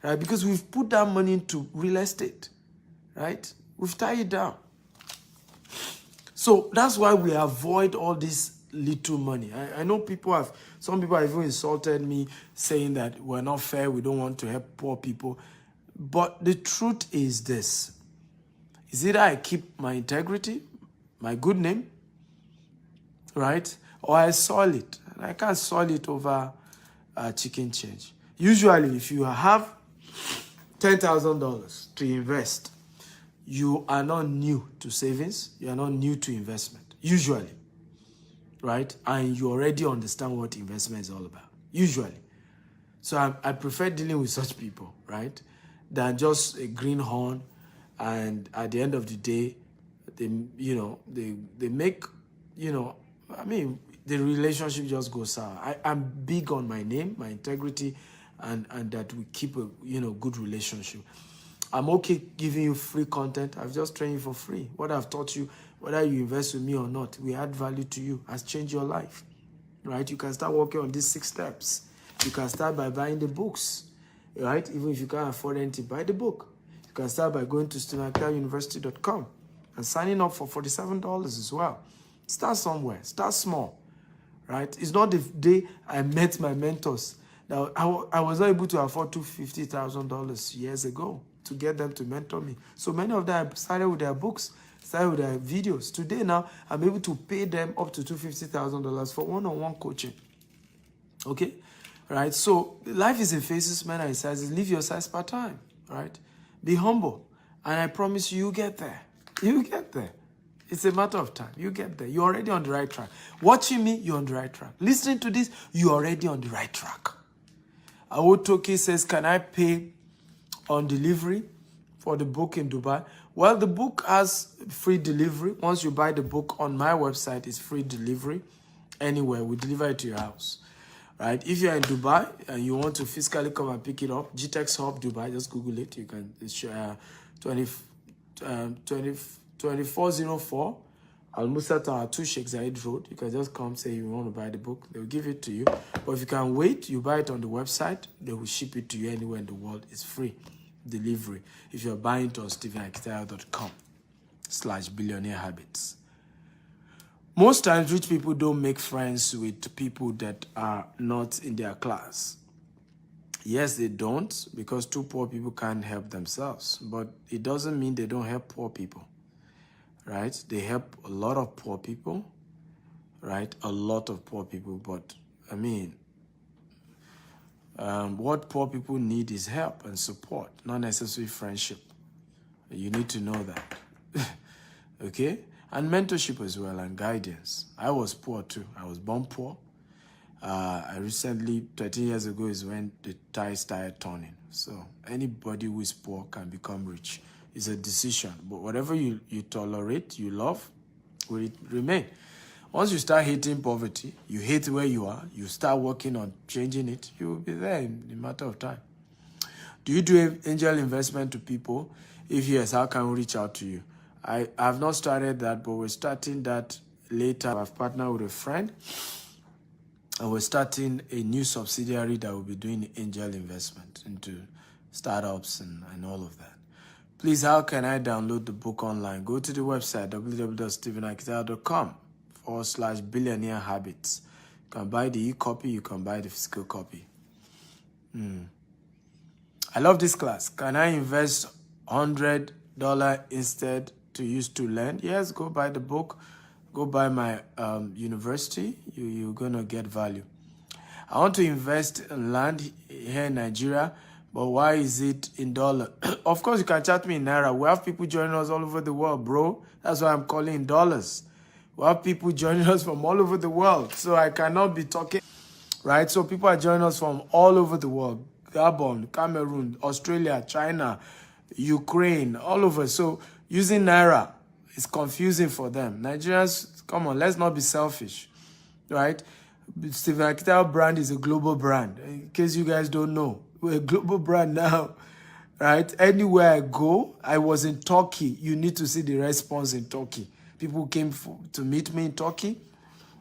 right? Because we've put that money into real estate, right? We've tied it down. So that's why we avoid all this little money. I know some people have even insulted me saying that we're not fair, we don't want to help poor people. But the truth is this. Is either I keep my integrity, my good name, right? Or I soil it. And I can't soil it over chicken change. Usually, if you have $10,000 to invest, you are not new to savings. You are not new to investment, usually, right? And you already understand what investment is all about, usually. So I prefer dealing with such people, right, than just a greenhorn. And at the end of the day, they make, the relationship just goes sour. I'm big on my name, my integrity, and that we keep a good relationship. I'm okay giving you free content. I've just trained you for free. What I've taught you, whether you invest with me or not, we add value to you, has changed your life, right? You can start working on these 6 steps. You can start by buying the books, right? Even if you can't afford anything, buy the book. You can start by going to StephenAkitaUniversity.com and signing up for $47 as well. Start somewhere. Start small, right? It's not the day I met my mentors. Now, I was not able to afford $250,000 years ago to get them to mentor me. So many of them started with their books, started with their videos. Today now, I'm able to pay them up to $250,000 for one-on-one coaching. Okay? Right? So life is in phases, men are in sizes. Live your size per time. Right? Be humble. And I promise you, you get there. You get there. It's a matter of time. You get there. You're already on the right track. Watching me, you're on the right track. Listening to this, you're already on the right track. Awotoki says, can I pay on delivery for the book in Dubai? Well, the book has free delivery. Once you buy the book on my website, it's free delivery. Anywhere, we deliver it to your house. Right? If you're in Dubai and you want to physically come and pick it up, GTEX Hub Dubai, just Google it. You can, it's 2404 Al Musa Tower 2 Sheikh Zayed Road. You can just come say you want to buy the book. They will give it to you. But if you can wait, you buy it on the website. They will ship it to you anywhere in the world. It's free delivery. If you're buying it on StephenAkitayo.com/billionaire habits. Most times, rich people don't make friends with people that are not in their class. Yes, they don't, because 2 poor people can't help themselves. But it doesn't mean they don't help poor people, right? They help a lot of poor people, right? A lot of poor people. But, I mean, what poor people need is help and support, not necessarily friendship. You need to know that, okay? And mentorship as well, and guidance. I was poor too. I was born poor. I recently, 13 years ago, is when the tide started turning. So anybody who is poor can become rich. It's a decision. But whatever you tolerate, you love, will remain. Once you start hating poverty, you hate where you are, you start working on changing it, you will be there in a matter of time. Do you do angel investment to people? If yes, how can we reach out to you? I have not started that, but we're starting that later. I've partnered with a friend, and we're starting a new subsidiary that will be doing angel investment into startups and all of that. Please, how can I download the book online? Go to the website, www.stephenakitayo.com/billionaire habits. You can buy the e-copy, you can buy the physical copy. I love this class. Can I invest $100 instead to use to learn? Yes, go buy the book. Go buy my university. You're going to get value. I want to invest in land here in Nigeria, but why is it in dollar? Of course, you can chat me in Naira. We have people joining us all over the world, bro. That's why I'm calling in dollars. We have people joining us from all over the world, so I cannot be talking, right? So people are joining us from all over the world. Gabon, Cameroon, Australia, China, Ukraine, all over. So using Naira is confusing for them. Nigerians, come on, let's not be selfish, right? Stephen Akitayo brand is a global brand. In case you guys don't know, we're a global brand now, right? Anywhere I go, I was in Turkey. You need to see the response in Turkey. People came to meet me in Turkey,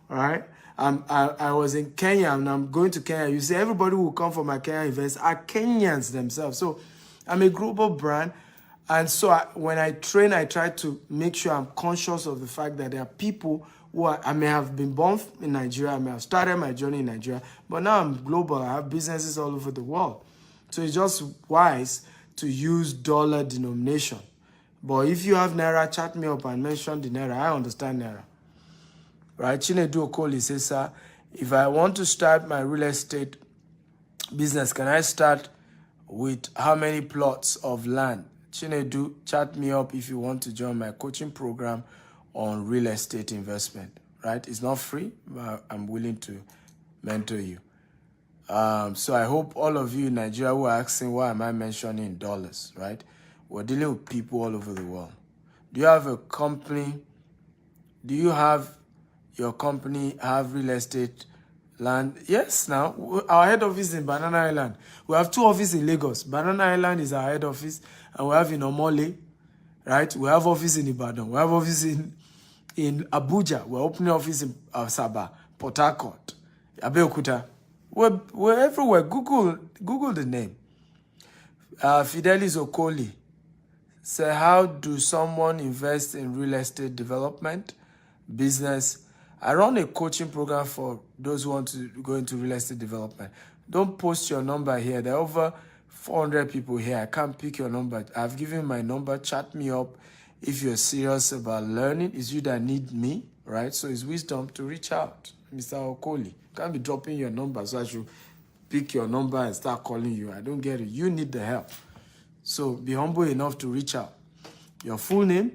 all right? I was in Kenya, and I'm going to Kenya. You see, everybody who come for my Kenya events are Kenyans themselves. So I'm a global brand. And so when I train, I try to make sure I'm conscious of the fact that there are people who I may have been born in Nigeria, I may have started my journey in Nigeria, but now I'm global. I have businesses all over the world. So it's just wise to use dollar denomination. But if you have Naira, chat me up and mention the Naira. I understand Naira. Right? Chinedu Okoli says, sir, if I want to start my real estate business, can I start with how many plots of land? Chinedu, chat me up if you want to join my coaching program on real estate investment. Right? It's not free, but I'm willing to mentor you. So I hope all of you in Nigeria who are asking why am I mentioning dollars, right? We're dealing with people all over the world. Do you have a company? Do you have your company have real estate land? Yes, now. Our head office is in Banana Island. We have 2 offices in Lagos. Banana Island is our head office, and we have in Omole, right? We have office in Ibadan. We have office in Abuja. We're opening office in Asaba, Port Harcourt, Abeokuta. We're everywhere. Google the name. Fidelis Okoli say, how do someone invest in real estate development business? I run a coaching program for those who want to go into real estate development. Don't post your number here. There are over 400 people here. I can't pick your number. I've given my number. Chat me up if you're serious about learning. It's you that need me, right? So it's wisdom to reach out. Mr. Okoli, can't be dropping your number so I should pick your number and start calling you. I don't get it. You need the help. So be humble enough to reach out. Your full name,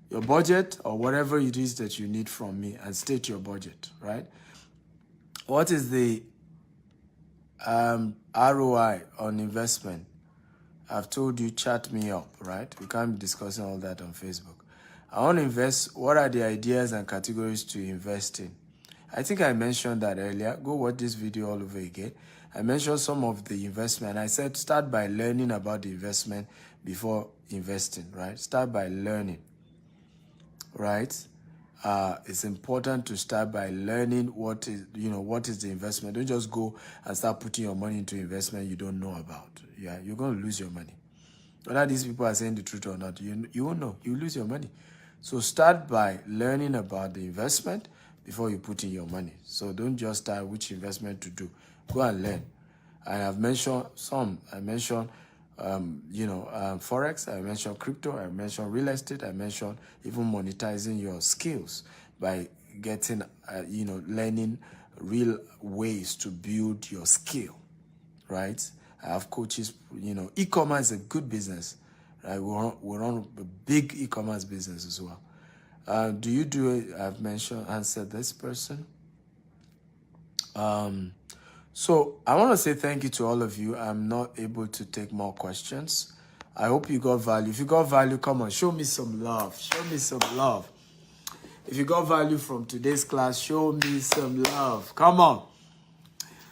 your budget, or whatever it is that you need from me, and state your budget, right? What is the ROI on investment? I've told you, chat me up, right? We can't be discussing all that on Facebook. I want to invest. What are the ideas and categories to invest in? I think I mentioned that earlier. Go watch this video all over again. I mentioned some of the investment. I said start by learning about the investment before investing, right? Start by learning, right? It's important to start by learning what is the investment. Don't just go and start putting your money into investment you don't know about. Yeah, you're going to lose your money. Whether these people are saying the truth or not, you won't know. You lose your money. So start by learning about the investment before you put in your money. So don't just start which investment to do. Go and learn. And I've mentioned some. I mentioned, Forex. I mentioned crypto. I mentioned real estate. I mentioned even monetizing your skills by getting, learning real ways to build your skill, right? I have coaches, e-commerce is a good business, right? We run a big e-commerce business as well. Do you do it? I've answered this person. So I want to say thank you to all of you. I'm not able to take more questions. I hope you got value. If you got value, come on, show me some love. Show me some love. If you got value from today's class, show me some love. Come on.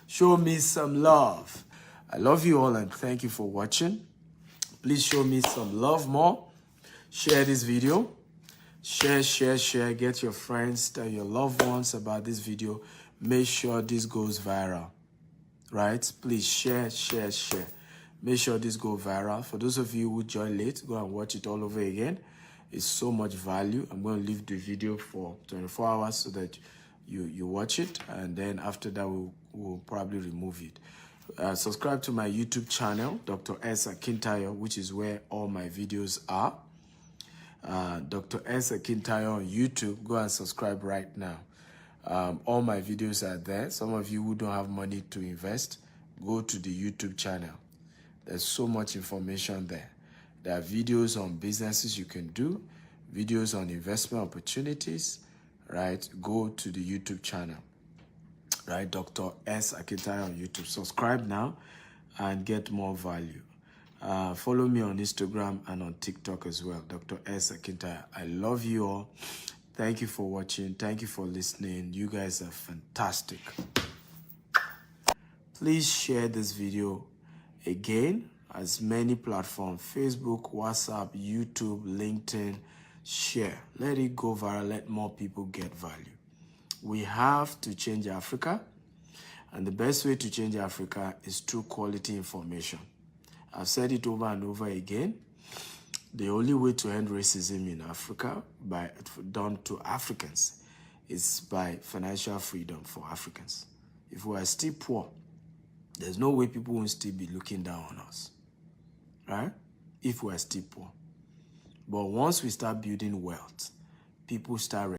Show me some love. I love you all and thank you for watching. Please show me some love more. Share this video. Share. Get your friends, tell your loved ones about this video. Make sure this goes viral. Right? Please share. Make sure this goes viral. For those of you who joined late, go and watch it all over again. It's so much value. I'm going to leave the video for 24 hours so that you watch it. And then after that, we'll probably remove it. Subscribe to my YouTube channel, Dr. S. Akintayo, which is where all my videos are. Dr. S. Akintayo on YouTube. Go and subscribe right now. All my videos are there. Some of you who don't have money to invest, go to the YouTube channel. There's so much information there. There are videos on businesses you can do, videos on investment opportunities, right? Go to the YouTube channel, right? Dr. S. Akintayo on YouTube. Subscribe now and get more value. Follow me on Instagram and on TikTok as well, Dr. S. Akintayo. I love you all. Thank you for watching. Thank you for listening. You guys are fantastic. Please share this video again. As many platforms, Facebook, WhatsApp, YouTube, LinkedIn, share. Let it go viral. Let more people get value. We have to change Africa. And the best way to change Africa is through quality information. I've said it over and over again. The only way to end racism in Africa, done to Africans, is by financial freedom for Africans. If we are still poor, there's no way people won't still be looking down on us, right? If we are still poor. But once we start building wealth, people start